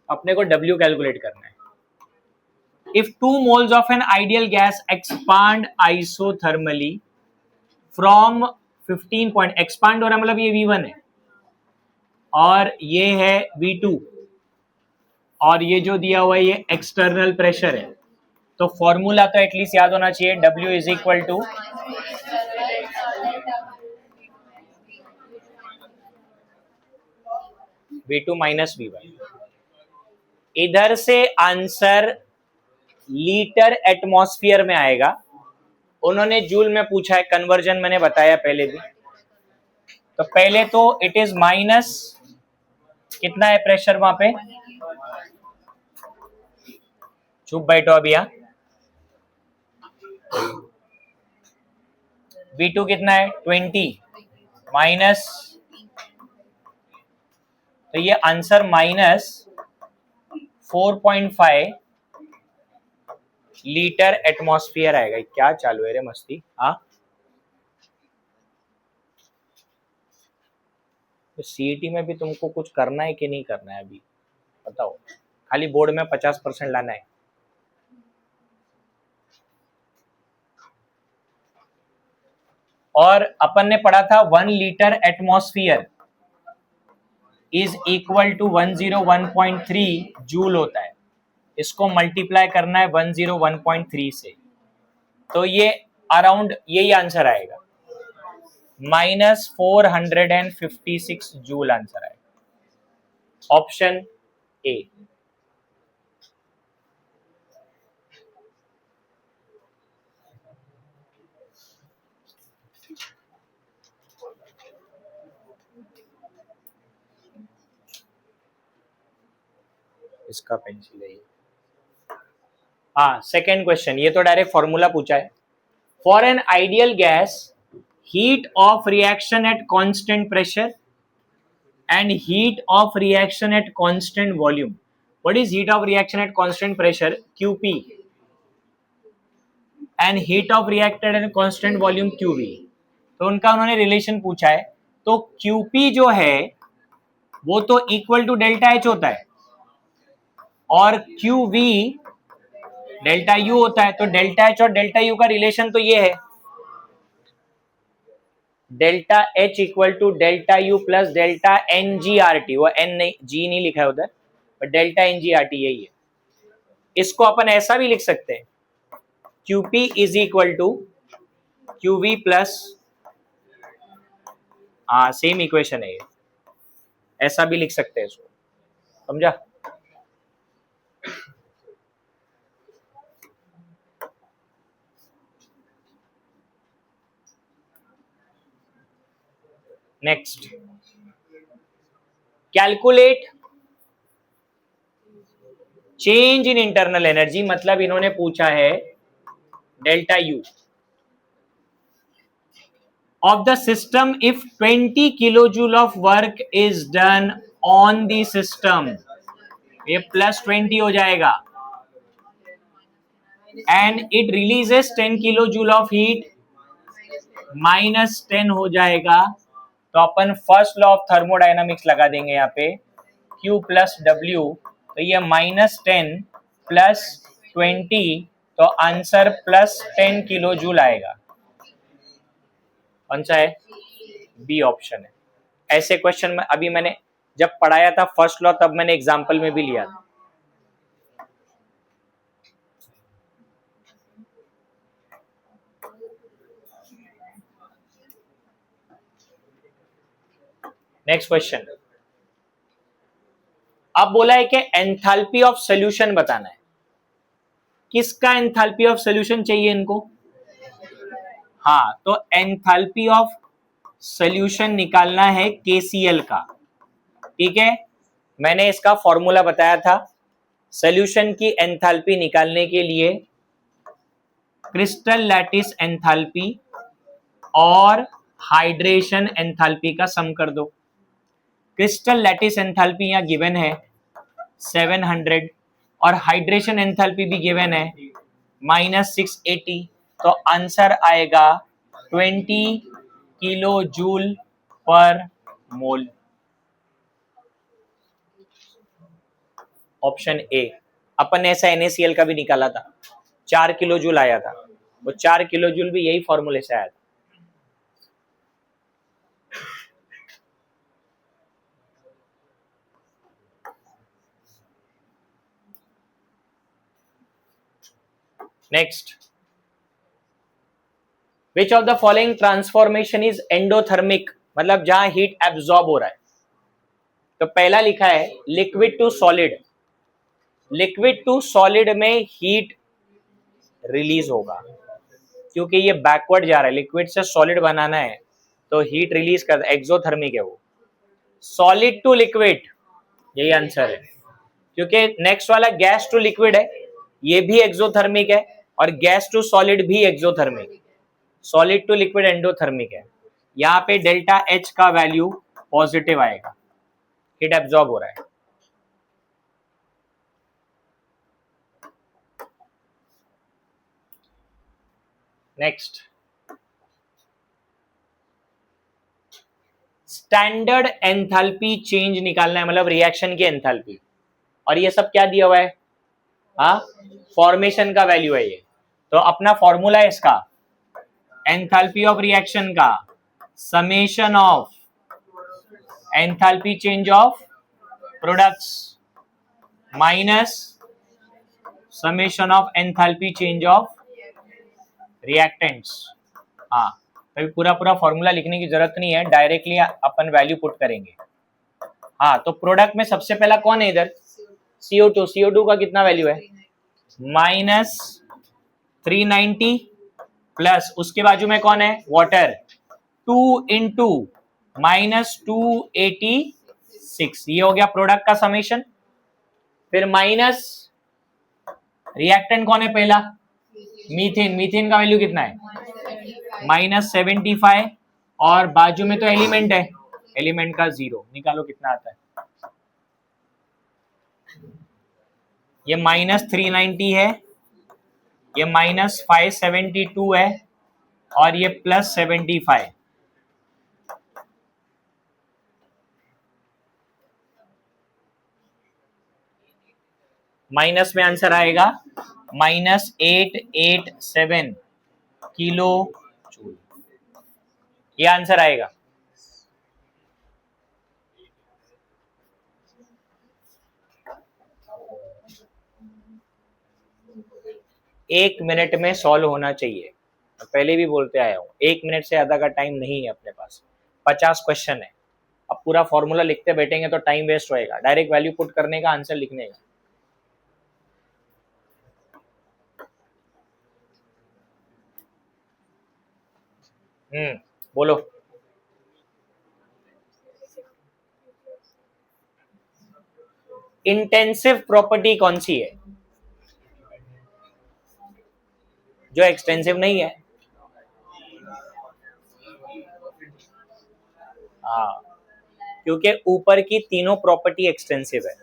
अपने को डब्ल्यू कैलकुलेट करना है। If 2 moles of an ideal gas expand isothermally from 15 point, expand हो रहा है मतलब ये V1 है और ये है V2 और ये जो दिया हुआ है ये एक्सटर्नल प्रेशर है। तो फॉर्मूला तो एटलीस्ट याद होना चाहिए, W is equal to V2 minus V1। इधर से आंसर लीटर एटमॉस्फेयर में आएगा। उन्होंने जूल में पूछा है, कन्वर्जन मैंने बताया पहले भी। तो पहले तो इट इज माइनस, कितना है प्रेशर वहां पे? चुप बैठो अभी। यहाँ V2 कितना है? 20 माइनस, तो ये आंसर माइनस 4.5 लीटर एटमॉस्फेयर आएगा। क्या चालू है रे मस्ती? हाँ, तो सीईटी में भी तुमको कुछ करना है कि नहीं करना है अभी बताओ? खाली बोर्ड में 50% लाना है। और अपन ने पढ़ा था 1 litre atmosphere is equal to 101.3 joule होता है। इसको मल्टीप्लाई करना है 101.3 से, तो ये अराउंड यही आंसर आएगा, -456 जूल आंसर आएगा। Option A. इसका पेंसिल है ये। हाँ, सेकेंड क्वेश्चन, ये तो डायरेक्ट फॉर्मूला पूछा है। For an ideal gas heat of reaction at constant pressure and heat of reaction at constant volume. What is heat of reaction at constant pressure? QP. And heat of reactant at constant volume QV. तो उनका उन्होंने relation पूछा है। तो QP जो है वो तो इक्वल टू डेल्टा H होता है और QV डेल्टा U होता है। तो डेल्टा H और डेल्टा U का रिलेशन तो ये है, delta H equal to delta U plus delta NGRT। वो N नहीं, G नहीं लिखा है उधर, पर डेल्टा NGRT यही है। इसको अपन ऐसा भी लिख सकते हैं, QP is equal to QV plus, हाँ सेम इक्वेशन है ये, ऐसा भी लिख सकते हैं इसको, समझा? Next, calculate change in internal energy. मतलब इन्होंने पूछा है delta U of the system if 20 kilojule of work is done on the system। ये +20 हो जाएगा। And it releases 10 kilo joule of heat, -10 हो जाएगा। तो अपन फर्स्ट लॉ ऑफ थर्मोडायनामिक्स लगा देंगे यहाँ पे, Q प्लस W, तो ये -10 प्लस 20, तो आंसर +10 किलो जूल आएगा। कौन सा है? बी ऑप्शन है। ऐसे क्वेश्चन में अभी मैंने जब पढ़ाया था फर्स्ट लॉ, तब मैंने एग्जांपल में भी लिया था। नेक्स्ट क्वेश्चन, अब बोला है कि एंथैल्पी ऑफ सॉल्यूशन बताना है। किसका एंथैल्पी ऑफ सॉल्यूशन चाहिए इनको? हाँ, तो एंथैल्पी ऑफ सॉल्यूशन निकालना है KCl का। ठीक है, मैंने इसका फॉर्मूला बताया था। सॉल्यूशन की एंथैल्पी निकालने के लिए क्रिस्टल लैटिस एंथैल्पी और हाइड्रेशन एंथैल्पी का सम कर दो। क्रिस्टल लैटिस एंथैल्पी यहाँ गिवन है 700 और हाइड्रेशन एंथैल्पी भी गिवन है -680, तो आंसर आएगा 20 kilo joule per mole. Option A. अपन ने ऐसा NaCl का भी निकाला था, 4 किलो जूल आया था, वो 4 किलो जूल भी यही फॉर्मूले से आया था। Next, which of the following transformation is endothermic, मतलब जहां हीट एब्जॉर्ब हो रहा है। तो पहला लिखा है liquid to solid. Liquid to solid में हीट रिलीज होगा, क्योंकि ये बैकवर्ड जा रहा है, लिक्विड से सॉलिड बनाना है तो हीट रिलीज कर, एक्सोथर्मिक है वो। सॉलिड टू लिक्विड, यही आंसर है, क्योंकि नेक्स्ट वाला गैस टू लिक्विड है, ये भी एक्सोथर्मिक है, और गैस टू सॉलिड भी exothermic. Solid to liquid endothermic है। यहाँ पे डेल्टा H का वैल्यू पॉजिटिव आएगा, हीट एब्जॉर्ब हो रहा है। नेक्स्ट, स्टैंडर्ड एंथैल्पी चेंज निकालना है, मतलब रिएक्शन की एंथैल्पी। और ये सब क्या दिया हुआ है? हाँ, फॉर्मेशन का वैल्यू है ये। तो अपना फॉर्मूला है इसका, एंथैल्पी ऑफ रिएक्शन का summation of enthalpy change of products minus summation of enthalpy change of reactants. हाँ, तो पूरा पूरा फॉर्मूला लिखने की जरूरत नहीं है, डायरेक्टली अपन वैल्यू पुट करेंगे। हाँ, तो प्रोडक्ट में सबसे पहला कौन है इधर? CO2। CO2 का कितना वैल्यू है? -390, प्लस उसके बाजू में कौन है? वाटर। 2 इंटू -286, ये हो गया प्रोडक्ट का समेशन। फिर माइनस रिएक्टेंट कौन है पहला? मीथेन। मीथेन का वैल्यू कितना है? -75, और बाजू में तो एलिमेंट है, एलिमेंट का 0 निकालो कितना आता है। ये -390 है, ये -572 है, और ये +75। माइनस में आंसर आएगा -887 किलो जूल, ये आंसर आएगा। एक मिनट में सॉल्व होना चाहिए, पहले भी बोलते आया हूं, 1 मिनट से ज्यादा का टाइम नहीं है अपने पास। 50 क्वेश्चन है, अब पूरा फॉर्मूला लिखते बैठेंगे तो टाइम वेस्ट होएगा, डायरेक्ट वैल्यू पुट करने का, आंसर लिखने का। बोलो। इंटेंसिव प्रॉपर्टी कौन सी है? जो एक्सटेंसिव नहीं है। हाँ, क्योंकि ऊपर की तीनों प्रॉपर्टी एक्सटेंसिव है।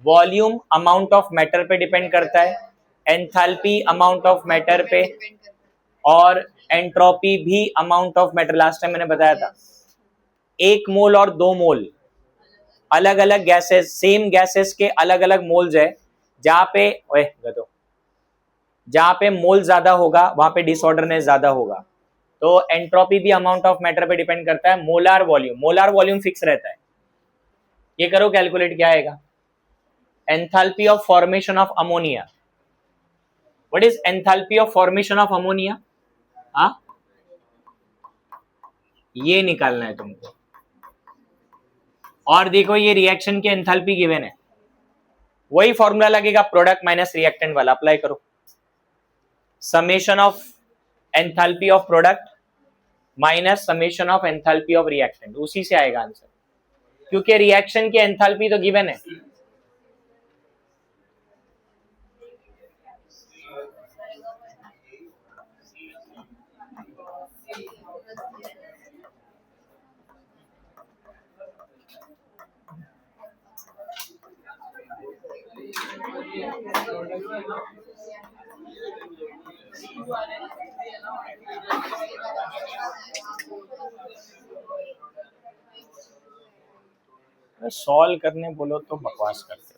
वॉल्यूम अमाउंट ऑफ मैटर पे डिपेंड करता है, एंथैल्पी अमाउंट ऑफ मैटर पे, और एंट्रोपी भी amount of matter. Last time मैंने बताया था 1 मोल और 2 मोल अलग अलग गैसेस, सेम गैसेस के अलग अलग मोल्स है। जहां पे मोल ज्यादा होगा वहां पे डिसऑर्डरनेस ज्यादा होगा। तो एंट्रोपी भी अमाउंट ऑफ मैटर पे डिपेंड करता है। मोलार वॉल्यूम फिक्स रहता है। ये करो कैलकुलेट, क्या आएगा? Enthalpy of formation of ammonia. What is enthalpy of formation of ammonia? हाँ, ये निकालना है तुमको। और देखो ये रिएक्शन के एंथैल्पी गिवन है, वही फॉर्मूला लगेगा प्रोडक्ट माइनस रिएक्टेंट वाला, अप्लाई करो। Summation of enthalpy of product minus summation of enthalpy of reactant, उसी से आएगा आंसर, क्योंकि रिएक्शन की एंथैल्पी तो गिवन है। सॉल्व करने बोलो तो बकवास करते हो।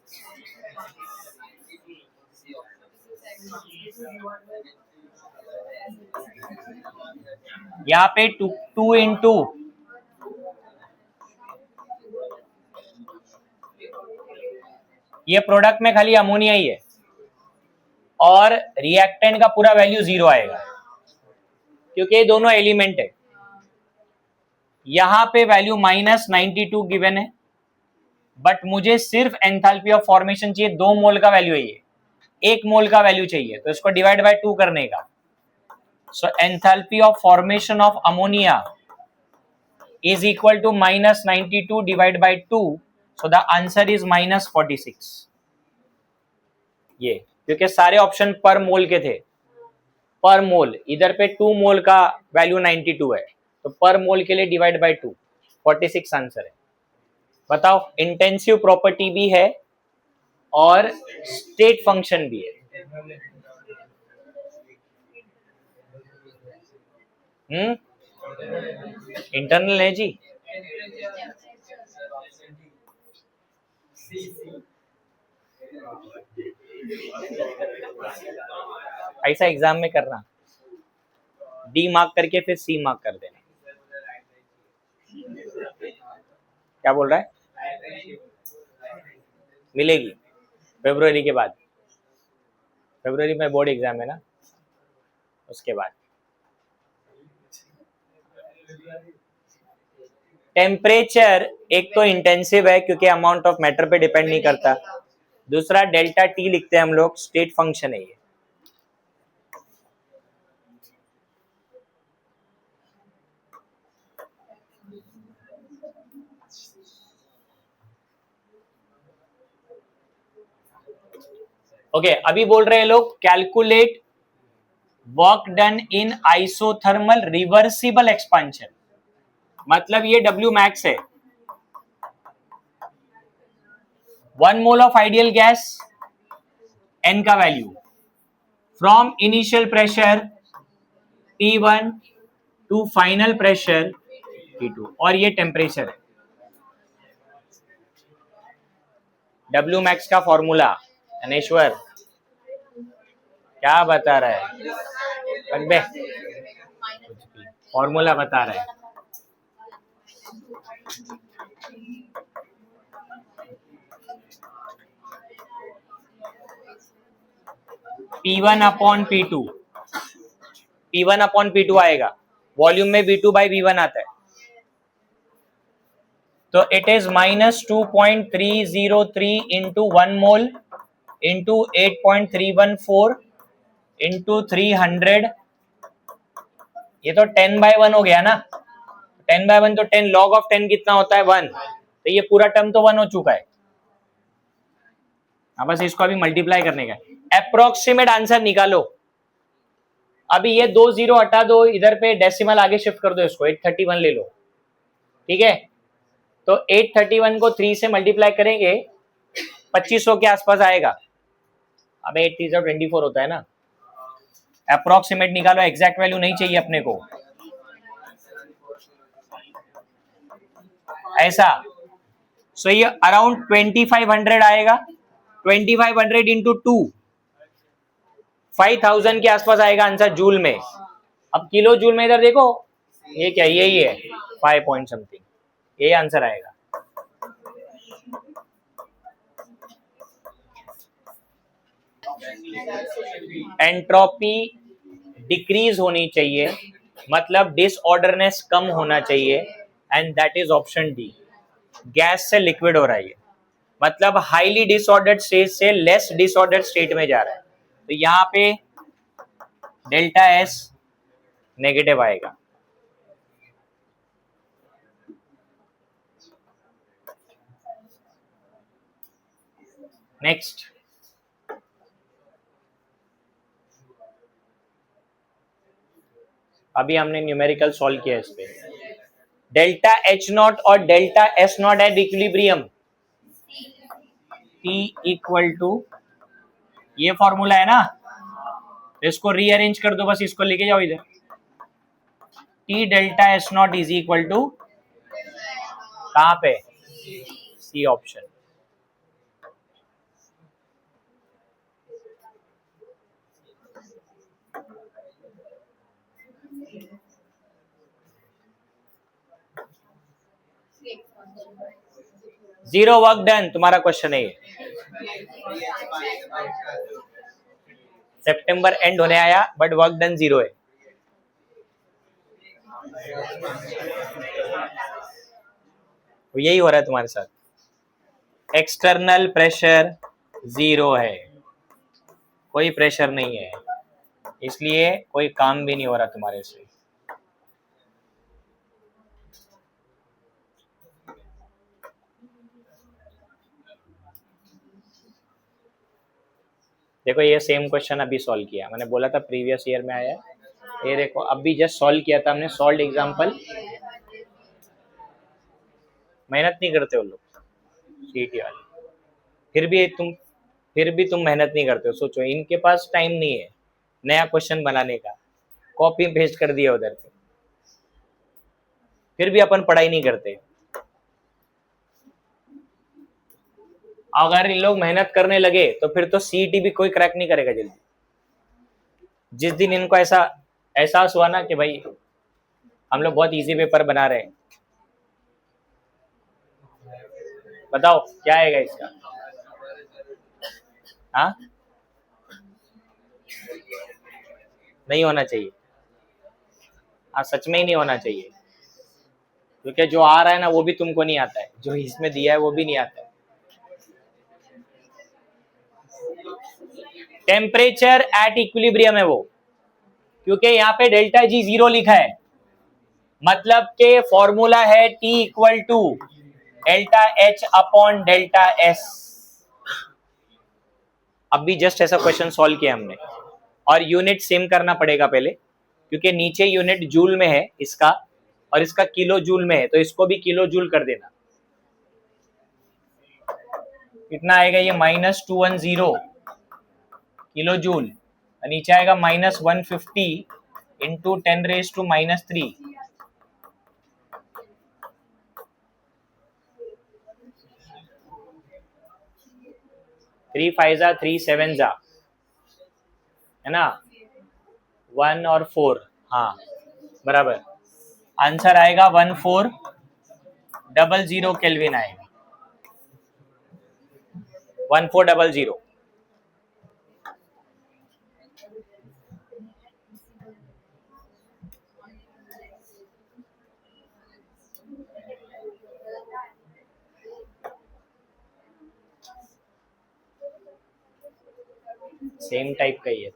यहाँ पे 2 इंटू ये प्रोडक्ट में खाली अमोनिया ही है, और रिएक्टेंट का पूरा वैल्यू 0 आएगा क्योंकि ये दोनों एलिमेंट है। यहां पे वैल्यू -92 गिवन है, बट मुझे सिर्फ एंथैल्पी ऑफ फॉर्मेशन चाहिए। 2 मोल का वैल्यू है ये, 1 मोल का वैल्यू चाहिए, तो इसको डिवाइड बाय 2 करने का। So enthalpy of formation of ammonia is equal to -92 divide by 2, so the answer is -46। ये क्योंकि सारे ऑप्शन पर मोल के थे, पर मोल इधर पे 2 मोल का वैल्यू 92 है, तो पर मोल के लिए डिवाइड बाय 2, 46 आंसर है। बताओ, इंटेंसिव प्रॉपर्टी भी है और स्टेट फंक्शन भी है। इंटरनल है जी। ऐसा एग्जाम में करना, डी मार्क करके फिर सी मार्क कर देना। क्या बोल रहा है? मिलेगी फरवरी के बाद, फरवरी में बोर्ड एग्जाम है ना, उसके बाद। टेम्परेचर एक तो इंटेंसिव है क्योंकि अमाउंट ऑफ मैटर पे डिपेंड नहीं करता, दूसरा डेल्टा टी लिखते हैं हम लोग, स्टेट फंक्शन है ये। ओके, अभी बोल रहे हैं लोग calculate work done in isothermal reversible expansion, मतलब ये W मैक्स है। 1 mole of ideal gas, N का value, from initial pressure P1 to final pressure P2, और ये टेम्परेचर है। W मैक्स का फॉर्मूला अनेश्वर क्या बता रहा है? फॉर्मूला बता रहा है। P1 upon P2, P1 upon P2 आएगा, वॉल्यूम में V2 बाई V1 आता है, तो it is -2.303 into 1 mole into 8.314 into 300। ये तो 10/1 हो गया ना, 10/1 तो 10 log ऑफ 10 कितना होता है? 1, तो ये पूरा टर्म तो 1 हो चुका है। हाँ, बस इसको अभी मल्टीप्लाई करने का, अप्रोक्सीमेट आंसर निकालो। अभी ये 2 0 हटा दो, इधर पे डेसिमल आगे शिफ्ट कर दो, इसको 831 ले लो, ठीक है? तो 831 को 3 से मल्टीप्लाई करेंगे 2500 के आसपास आएगा। अबे 8 3 24 होता है ना, अप्रोक्सीमेट निकालो, एग्जैक्ट वैल्यू नहीं चाहिए अपने को ऐसा। सो ये अराउंड 2500 आएगा, 2500 इंटू 2 5000 के आसपास आएगा आंसर जूल में। अब किलो जूल में इधर देखो, ये क्या, यही है 5 पॉइंट समथिंग, ये आंसर आएगा। एंट्रोपी डिक्रीज होनी चाहिए, मतलब डिसऑर्डरनेस कम होना चाहिए, and that is option D. Gas से लिक्विड हो रहा है, मतलब हाईली डिसऑर्डर्ड स्टेट से लेस डिसऑर्डर्ड स्टेट में जा रहा है, तो यहाँ पे डेल्टा एस नेगेटिव आएगा। नेक्स्ट, अभी हमने न्यूमेरिकल सॉल्व किया इस पे। डेल्टा एच नॉट और delta S not at equilibrium, T equal to, ये फॉर्मूला है ना, इसको रीअरेंज कर दो, बस इसको लेके जाओ इधर। T delta S not is equal to, कहां पे, C option. Zero work done, तुम्हारा क्वेश्चन है ये। सितंबर एंड होने आया बट वर्क डन जीरो है। तो यही हो रहा है तुम्हारे साथ, एक्सटर्नल प्रेशर जीरो है, कोई प्रेशर नहीं है, इसलिए कोई काम भी नहीं हो रहा तुम्हारे से। देखो ये सेम क्वेश्चन अभी सॉल्व किया, मैंने बोला था प्रीवियस ईयर में आया, ये देखो अभी जस्ट सॉल्व किया था हमने, सॉल्व एग्जांपल। मेहनत नहीं करते हो लोग सीईटी वाले, फिर भी तुम मेहनत नहीं करते हो। सोचो इनके पास टाइम नहीं है नया क्वेश्चन बनाने का, कॉपी पेस्ट कर दिया उधर पे, फिर भी अपन पढ़ाई नहीं करते। अगर इन लोग मेहनत करने लगे तो फिर तो सीईटी भी कोई क्रैक नहीं करेगा जल्दी। जिस दिन इनको ऐसा एहसास हुआ ना कि भाई हम लोग बहुत इजी पेपर बना रहे हैं, बताओ क्या आएगा इसका, हाँ नहीं होना चाहिए, हाँ सच में ही नहीं होना चाहिए, क्योंकि जो आ रहा है ना वो भी तुमको नहीं आता है, जो इसमें दिया है वो भी नहीं आता है। टेम्परेचर एट इक्विलिब्रियम है वो, क्योंकि यहाँ पे डेल्टा जी जीरो लिखा है, मतलब के फॉर्मूला है T equal to delta H upon delta S. अभी जस्ट ऐसा क्वेश्चन सॉल्व किया हमने, और यूनिट सेम करना पड़ेगा पहले, क्योंकि नीचे यूनिट जूल में है इसका और इसका किलो जूल में है, तो इसको भी किलो जूल कर देना। कितना आएगा ये, -210 किलो जूल, नीचे आएगा -150 इंटू 10⁻³ 3 5 जा 3 7 जा, है ना, 1 और 4, हाँ बराबर, आंसर आएगा 1400 केल्विन आएगा, 1400। सेम टाइप का ही है।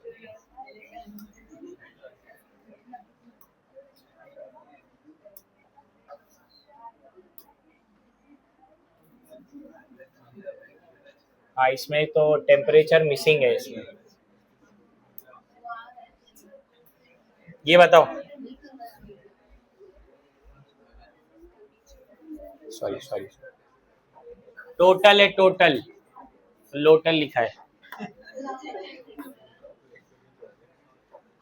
हाँ इसमें तो टेम्परेचर मिसिंग है इसमें। ये बताओ, सॉरी टोटल है, टोटल लोटल लिखा है।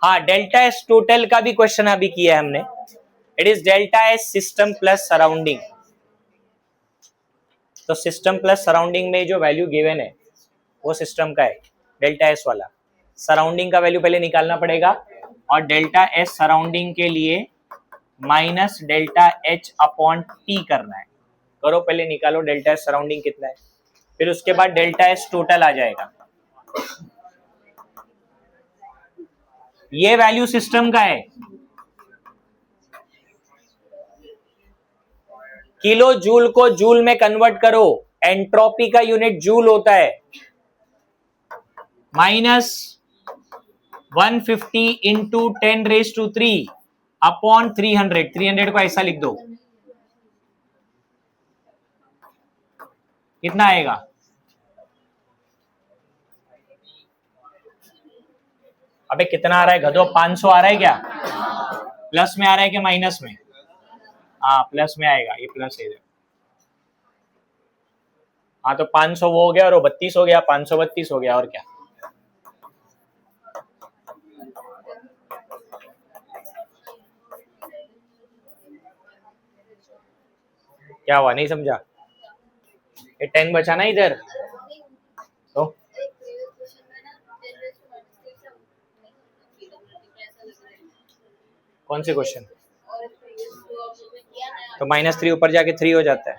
हाँ, डेल्टा एस टोटल का भी क्वेश्चन अभी किया है हमने. It is delta S system plus surrounding. तो सिस्टम प्लस सराउंडिंग में जो वैल्यू गिवन है वो सिस्टम का है, डेल्टा एस वाला. सराउंडिंग का वैल्यू पहले निकालना पड़ेगा और डेल्टा एस सराउंडिंग के लिए minus delta H upon T करना है. करो पहले, निकालो डेल्टा एस सराउंडिंग कितना है, फिर उसके बाद डेल्टा एस टोटल आ जाएगा. ये वैल्यू सिस्टम का है. किलो जूल को जूल में कन्वर्ट करो, एंट्रोपी का यूनिट जूल होता है. Minus 150 into 10⁻³ upon 300. 300 को ऐसा लिख दो, कितना आएगा? अबे कितना आ रहा है गधो? 500 आ रहा है क्या? प्लस में आ रहा है क्या माइनस में? हाँ प्लस में आएगा, ये प्लस है. हाँ तो 500 वो हो गया और वो 32 हो गया, 532 हो गया. और क्या? क्या हुआ, नहीं समझा? ये 10 बचा ना इधर, तो कौन से क्वेश्चन? तो -3 ऊपर जाके 3 हो जाता है.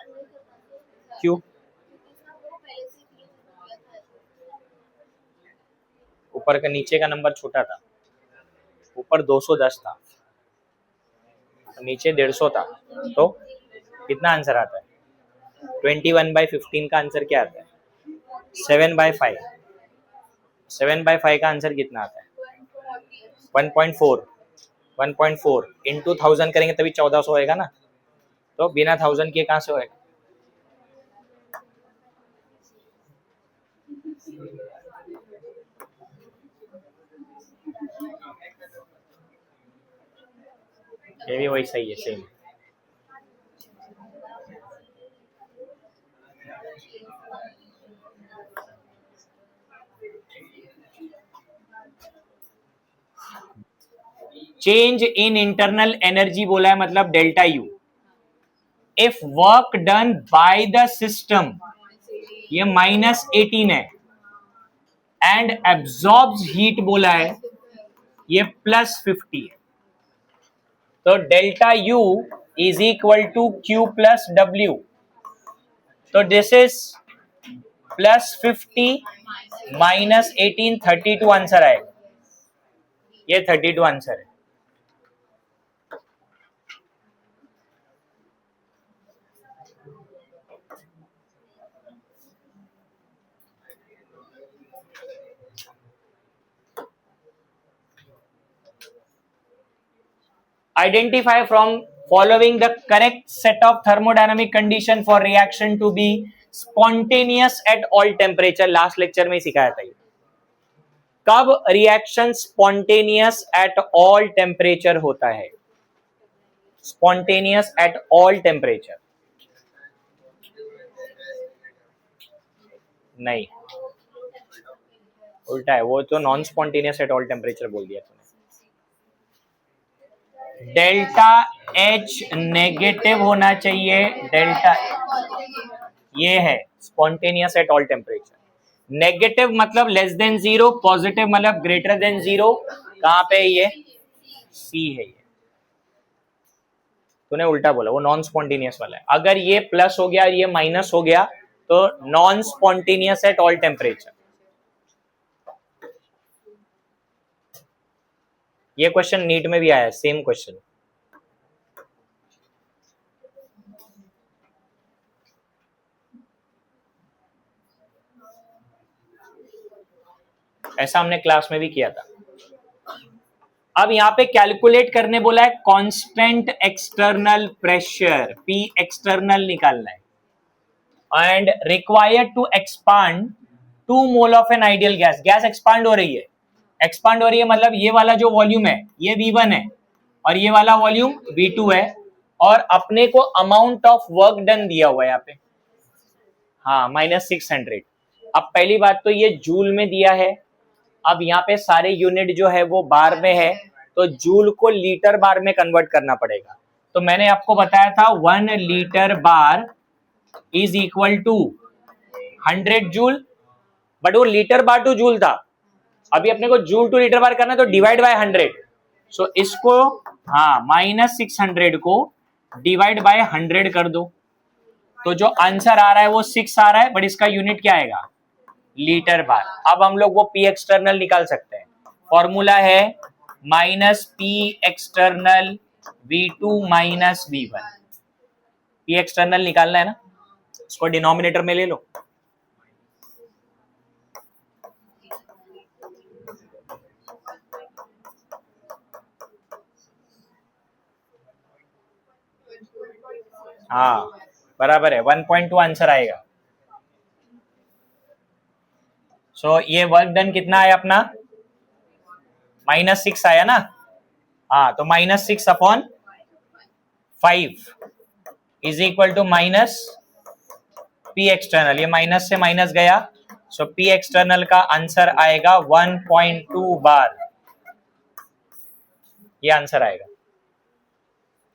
क्यों? ऊपर का नीचे का नंबर छोटा था, ऊपर 210 था, नीचे 150 था. तो कितना आंसर आता है? 21/15 का आंसर क्या आता है? 7/5. 7/5 का आंसर कितना आता है? 1.4. 1.4 इंटू 1000 करेंगे तभी 1400 होएगा ना. तो बिना 1000 किए कहाँ से होएगा? ये भी वही सही है, same. Change in internal energy बोला है, मतलब delta U. If work done by the system, ये -18 है, एंड एब्जॉर्ब्स हीट बोला है, ये +50 है. तो delta U is equal to Q plus W. तो दिस इज +50 -18, 32 आंसर आएगा. ये 32 आंसर है. Identify from following the correct set of thermodynamic condition for reaction to be spontaneous at all temperature. Last lecture में सिखाया था ये. कब reaction spontaneous at all temperature होता है? स्पॉन्टेनियस एट ऑल टेम्परेचर नहीं, उल्टा है वो. तो non spontaneous at all temperature बोल दिया तूने. डेल्टा एच नेगेटिव होना चाहिए. डेल्टा ये है spontaneous at all temperature. Negative मतलब लेस देन 0, पॉजिटिव मतलब ग्रेटर देन 0. कहां पे ये? सी है. ये तूने उल्टा बोला, वो नॉन स्पॉन्टेनियस वाला है. अगर ये प्लस हो गया, ये माइनस हो गया, तो non spontaneous at all temperature. ये क्वेश्चन नीट में भी आया है, सेम क्वेश्चन. ऐसा हमने क्लास में भी किया था. अब यहां पे कैलकुलेट करने बोला है constant external pressure, P external निकालना है, एंड रिक्वायर्ड टू एक्सपांड 2 मोल of an ideal gas. Gas expand हो रही है. एक्सपांड हो रही है मतलब ये वाला जो वॉल्यूम है ये V1 है और ये वाला वॉल्यूम V2 है, और अपने को अमाउंट ऑफ वर्क डन दिया हुआ है यहाँ पे. हाँ -600. अब पहली बात तो ये जूल में दिया है, अब यहाँ पे सारे यूनिट जो है वो बार में है, तो जूल को लीटर बार में कन्वर्ट करना पड़ेगा। तो मैंने आपको बताया था 1 litre bar is equal to 100 joule, but वो लीटर बार टू जूल था, अभी अपने को जूल टू लीटर बार करना है, तो डिवाइड बाय 100। सो इसको -600 को डिवाइड बाय 100 कर दो, तो जो आंसर आ रहा है वो 6 आ रहा है, बट इसका यूनिट क्या आएगा, लीटर बार। अब हम लोग वो पी एक्सटर्नल निकाल सकते हैं, फॉर्मूला है -P external V2 - V1। P external निकालना है ना, इसको डिनोमिनेटर में ले लो। हाँ बराबर है, 1.2 आंसर आएगा। सो ये वर्क डन कितना आया अपना, -6 आया ना। हाँ, तो -6 upon 5 is equal to minus P external, ये माइनस से माइनस गया, सो पी एक्सटर्नल का आंसर आएगा 1.2 बार, ये आंसर आएगा।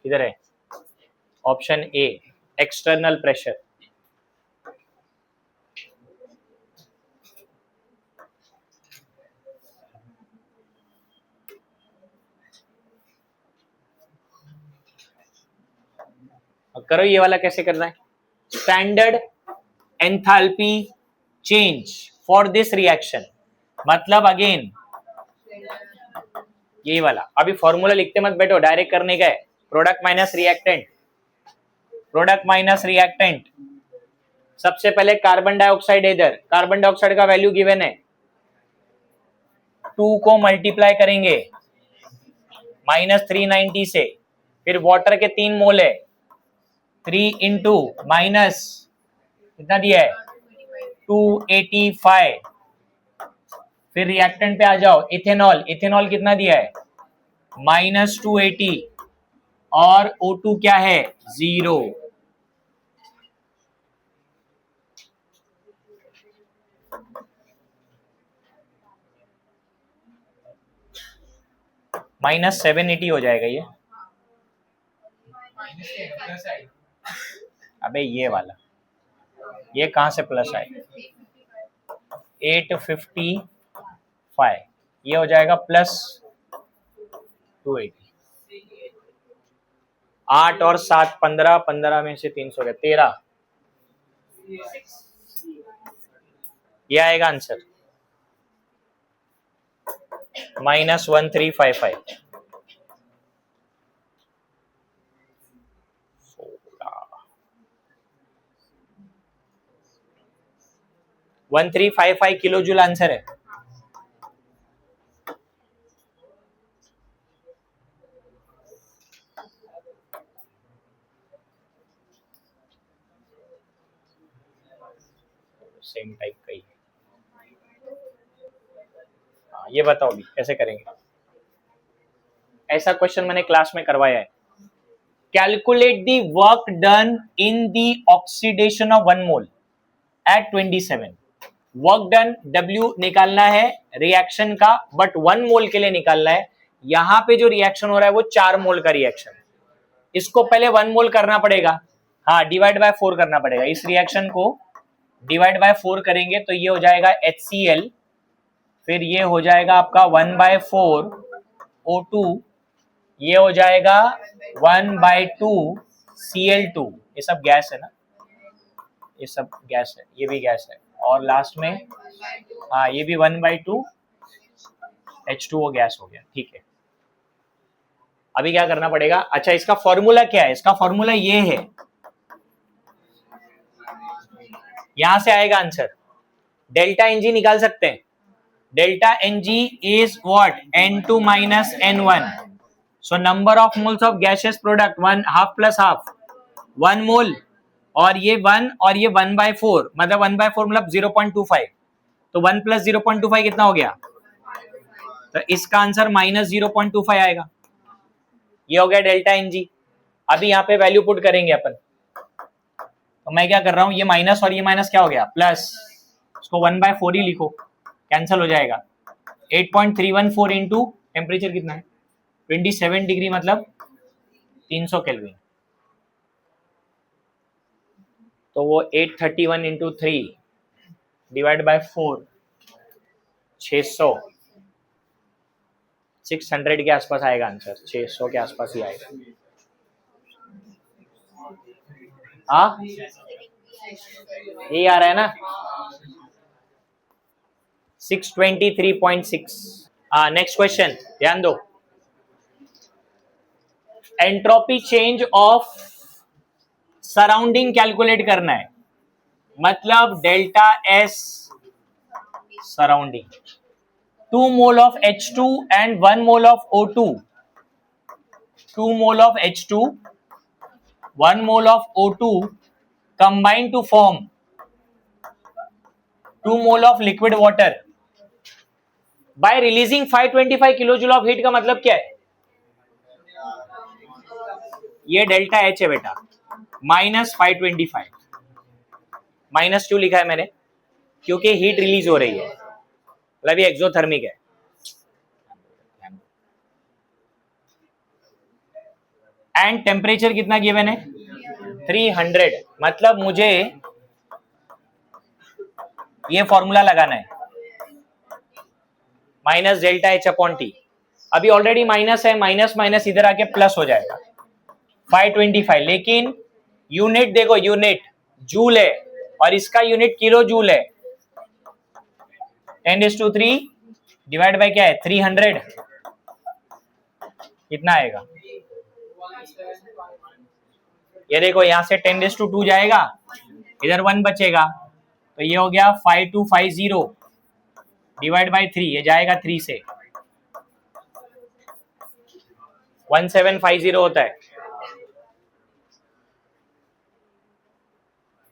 किधर है, ऑप्शन ए एक्सटर्नल प्रेशर। करो ये वाला कैसे करना है, standard enthalpy change for this reaction, मतलब अगेन यही वाला, अभी फॉर्मूला लिखते मत बैठो, डायरेक्ट करने का है, product minus reactant, product minus reactant. सबसे पहले कार्बन डाइऑक्साइड, इधर कार्बन डाइऑक्साइड का वैल्यू गिवन है, 2 को मल्टीप्लाई करेंगे -390 से, फिर वाटर के 3 मोल है, 3 इंटू माइनस कितना दिया है 285, फिर रिएक्टेंट पे आ जाओ, इथेनॉल, इथेनॉल कितना दिया है -280, और O2 क्या है 0। -780 हो जाएगा ये, अबे ये वाला, ये कहां से प्लस आएगा, 855, ये हो जाएगा +280, 8 और 7 15, 15 में से 300 गया 13, ये आएगा आंसर -1355। 1355 किलो जूल आंसर है। सेम टाइप का ही है। हाँ, ये बताओ भी कैसे करेंगे, ऐसा क्वेश्चन मैंने क्लास में करवाया है। Calculate the work done in the oxidation of 1 mole at 27। Work done W निकालना है रिएक्शन का, बट 1 मोल के लिए निकालना है। यहां पे जो रिएक्शन हो रहा है वो 4 मोल का रिएक्शन, इसको पहले 1 मोल करना पड़ेगा, हाँ डिवाइड बाय 4 करना पड़ेगा, इस रिएक्शन को डिवाइड बाय 4 करेंगे तो ये हो जाएगा HCl, फिर ये हो जाएगा आपका 1/4 O2, ये हो जाएगा 1/2 Cl2, ये सब गैस है ना, ये सब गैस है, ये भी गैस है, और लास्ट में हाँ ये भी 1/2 H2O गैस हो गया। ठीक है, अभी क्या करना पड़ेगा, अच्छा इसका फॉर्मूला क्या है, इसका फॉर्मूला ये है, यहां से आएगा आंसर, डेल्टा Ng निकाल सकते हैं, delta Ng is what N2 - N1, so number of moles of gaseous product 1 half plus half 1 मोल, और ये 1 और ये 1/4, मतलब 1/4 मतलब 0.25, तो 1 + 0.25 कितना हो गया, तो इसका आंसर -0.25 आएगा, ये हो गया डेल्टा Ng। अभी यहाँ पे वैल्यू पुट करेंगे अपन, तो मैं क्या कर रहा हूं, ये माइनस और ये माइनस क्या हो गया प्लस, इसको 1/4 ही लिखो, कैंसिल हो जाएगा, 8.314 इंटू टेम्परेचर कितना है 27 डिग्री मतलब 300 केल्विन, तो वो 831 इंटू 3 डिवाइड बाय 4 600 600 के आसपास आएगा आंसर, 600 के आसपास ही आएगा। हाँ यही आ रहा है ना 623.6। नेक्स्ट क्वेश्चन ध्यान दो, entropy change of surrounding calculate करना है, मतलब डेल्टा एस सराउंडिंग, 2 मोल of H2 and 1 mole of O2, 2 मोल of H2 1 mole of O2 combine to form 2 मोल of liquid water bye releasing 525 kilojoule of heat. का मतलब क्या है, ये डेल्टा एच है बेटा, -525, -2 लिखा है मैंने क्योंकि हीट रिलीज हो रही है, मतलब ये एक्सोथर्मिक है। एंड टेम्परेचर कितना गिवन है 300, मतलब मुझे ये फॉर्मूला लगाना है minus delta H upon T. अभी ऑलरेडी माइनस है, माइनस माइनस इधर आके प्लस हो जाएगा 525, लेकिन यूनिट देखो, यूनिट जूल है और इसका यूनिट किलो जूल है, 10⁻³ डिवाइड बाय क्या है 300, कितना आएगा, ये देखो यहां से 10⁻² जाएगा, इधर 1 बचेगा, तो ये हो गया 5250 डिवाइड बाय 3, ये जाएगा 3 से 1750 होता है।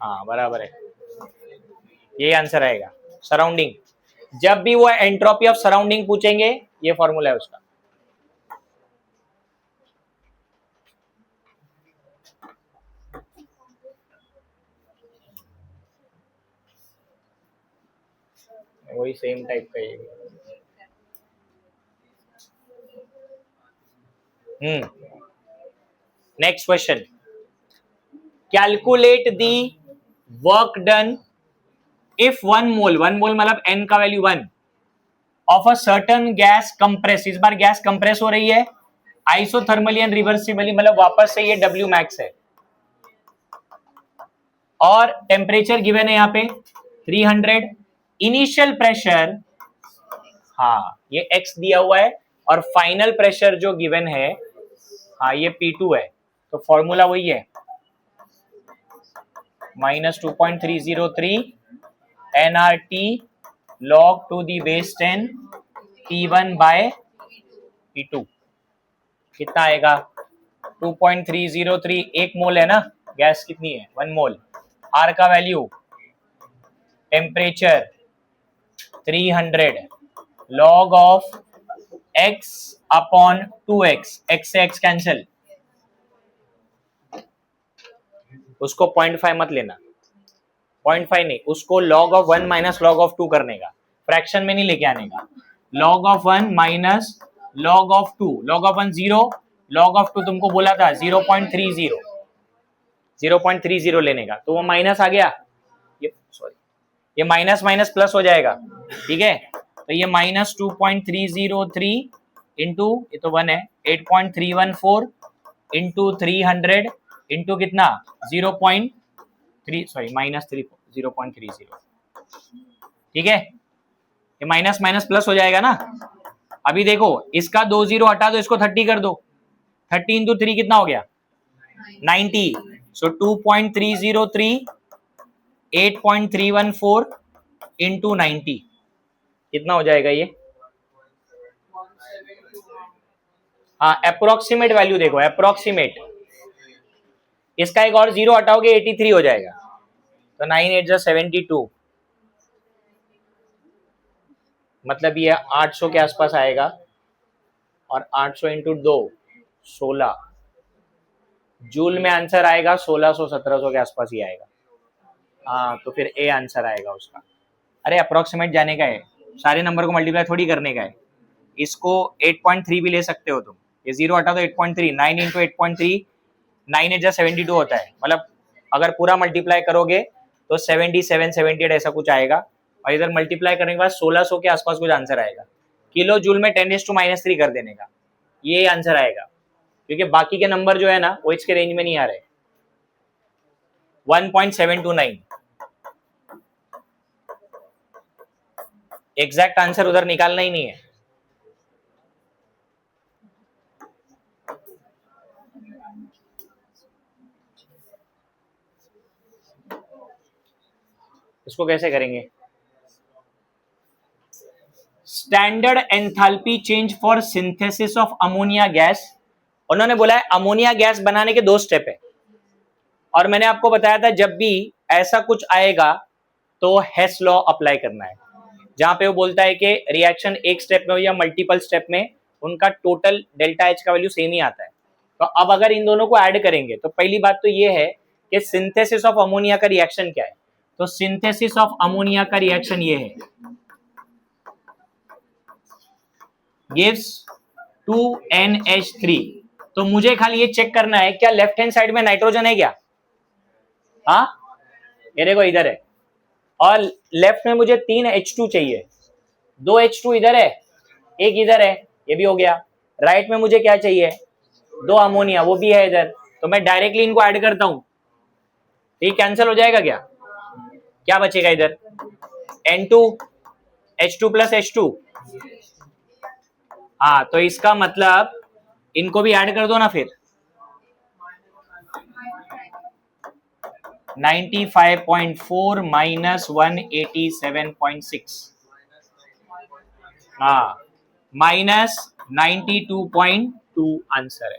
हाँ बराबर है, ये आंसर आएगा सराउंडिंग। जब भी वो एंट्रोपी ऑफ सराउंडिंग पूछेंगे ये फॉर्मूला है उसका। वही सेम टाइप का ये। Next question, calculate the work done if 1 मोल, 1 मोल मतलब n का value 1 of a certain gas compress, इस बार गैस कंप्रेस हो रही है आइसोथर्मली एंड रिवर्सिबली, मतलब वापस से ये W मैक्स है, और टेम्परेचर गिवन है यहाँ पे 300, इनिशियल प्रेशर, हाँ ये x दिया हुआ है, और फाइनल प्रेशर जो गिवन है हाँ ये P2 है, तो फॉर्मूला वही है -2.303 nRT log to the base 10 P1 by P2, कितना आएगा 2.303, 1 मोल है ना, गैस कितनी है 1 मोल, R का value, temperature 300, log of x upon 2x, x से x कैंसिल, उसको 0.5 मत लेना, 0.5 नहीं, उसको log of 1 minus log of 2 करने का, फ्रैक्शन में नहीं लेके आने का, log of 1 minus log of 2, log of 1 0, log of 2 तुमको बोला था 0.30, 0.30 लेने का, तो वो माइनस आ गया, ये सॉरी ये माइनस माइनस प्लस हो जाएगा, ठीक है, तो ये -2.303 इंटू, ये तो 1 है, 8.314 इंटू 300 इंटू कितना 0.3 सॉरी -0.30, ठीक है, ये माइनस माइनस प्लस हो जाएगा ना। अभी देखो इसका 2 0 हटा दो, इसको 30 कर दो, 30 इंटू 3 कितना हो गया 90, सो 2.303 8.314 इंटू 90 कितना हो जाएगा ये, हाँ अप्रोक्सीमेट वैल्यू देखो, अप्रोक्सीमेट, इसका एक और 0 हटाओगे 83 हो जाएगा, तो 9 8 72, मतलब ये 800 के आसपास आएगा, और 800 इंटू 2 16 जूल में आंसर आएगा 1600 1700 के आसपास ही आएगा। हाँ तो फिर ए आंसर आएगा उसका, अरे अप्रोक्सीमेट जाने का है, सारे नंबर को मल्टीप्लाई थोड़ी करने का है। इसको 8.3 भी ले सकते हो तुम, ये 0 हटा तो 8.3, 9 इंटू 8.3, 9 8 72 होता है, मतलब अगर पूरा मल्टीप्लाई करोगे तो 77 78 ऐसा कुछ आएगा, और इधर मल्टीप्लाई करने के बाद 1600 के आसपास कुछ आंसर आएगा। किलो जूल में 10⁻³ कर देने का, ये आंसर आएगा, क्योंकि बाकी के नंबर जो है ना वो इसके रेंज में नहीं आ रहे। 1.729 एग्जैक्ट आंसर उधर निकालना ही नहीं है। इसको कैसे करेंगे? Standard enthalpy change for synthesis of ammonia gas. उन्होंने बोला है अमोनिया गैस बनाने के 2 स्टेप है, और मैंने आपको बताया था जब भी ऐसा कुछ आएगा तो हेस लॉ अप्लाई करना है, जहां पे वो बोलता है कि रिएक्शन एक स्टेप में हो या मल्टीपल स्टेप में उनका टोटल डेल्टा एच का वैल्यू सेम ही आता है। तो अब अगर इन दोनों को ऐड करेंगे तो पहली बात तो ये है कि सिंथेसिस ऑफ अमोनिया का रिएक्शन क्या है। तो सिंथेसिस ऑफ अमोनिया का रिएक्शन ये है, गिव्स 2NH3। तो मुझे खाली ये चेक करना है क्या लेफ्ट हैंड साइड में नाइट्रोजन है क्या? हाँ, ये देखो इधर है, और लेफ्ट में मुझे 3 H2 चाहिए, 2 H2 इधर है, एक इधर है, ये भी हो गया। राइट में मुझे क्या चाहिए? 2 अमोनिया, वो भी है इधर। तो मैं डायरेक्टली इनको ऐड करता हूं, ये कैंसिल हो जाएगा क्या? क्या बचेगा इधर? N2 H2 plus H2। हाँ, तो इसका मतलब इनको भी ऐड कर दो ना फिर। 95.4 माइनस 187.6, हाँ, माइनस 92.2 आंसर है।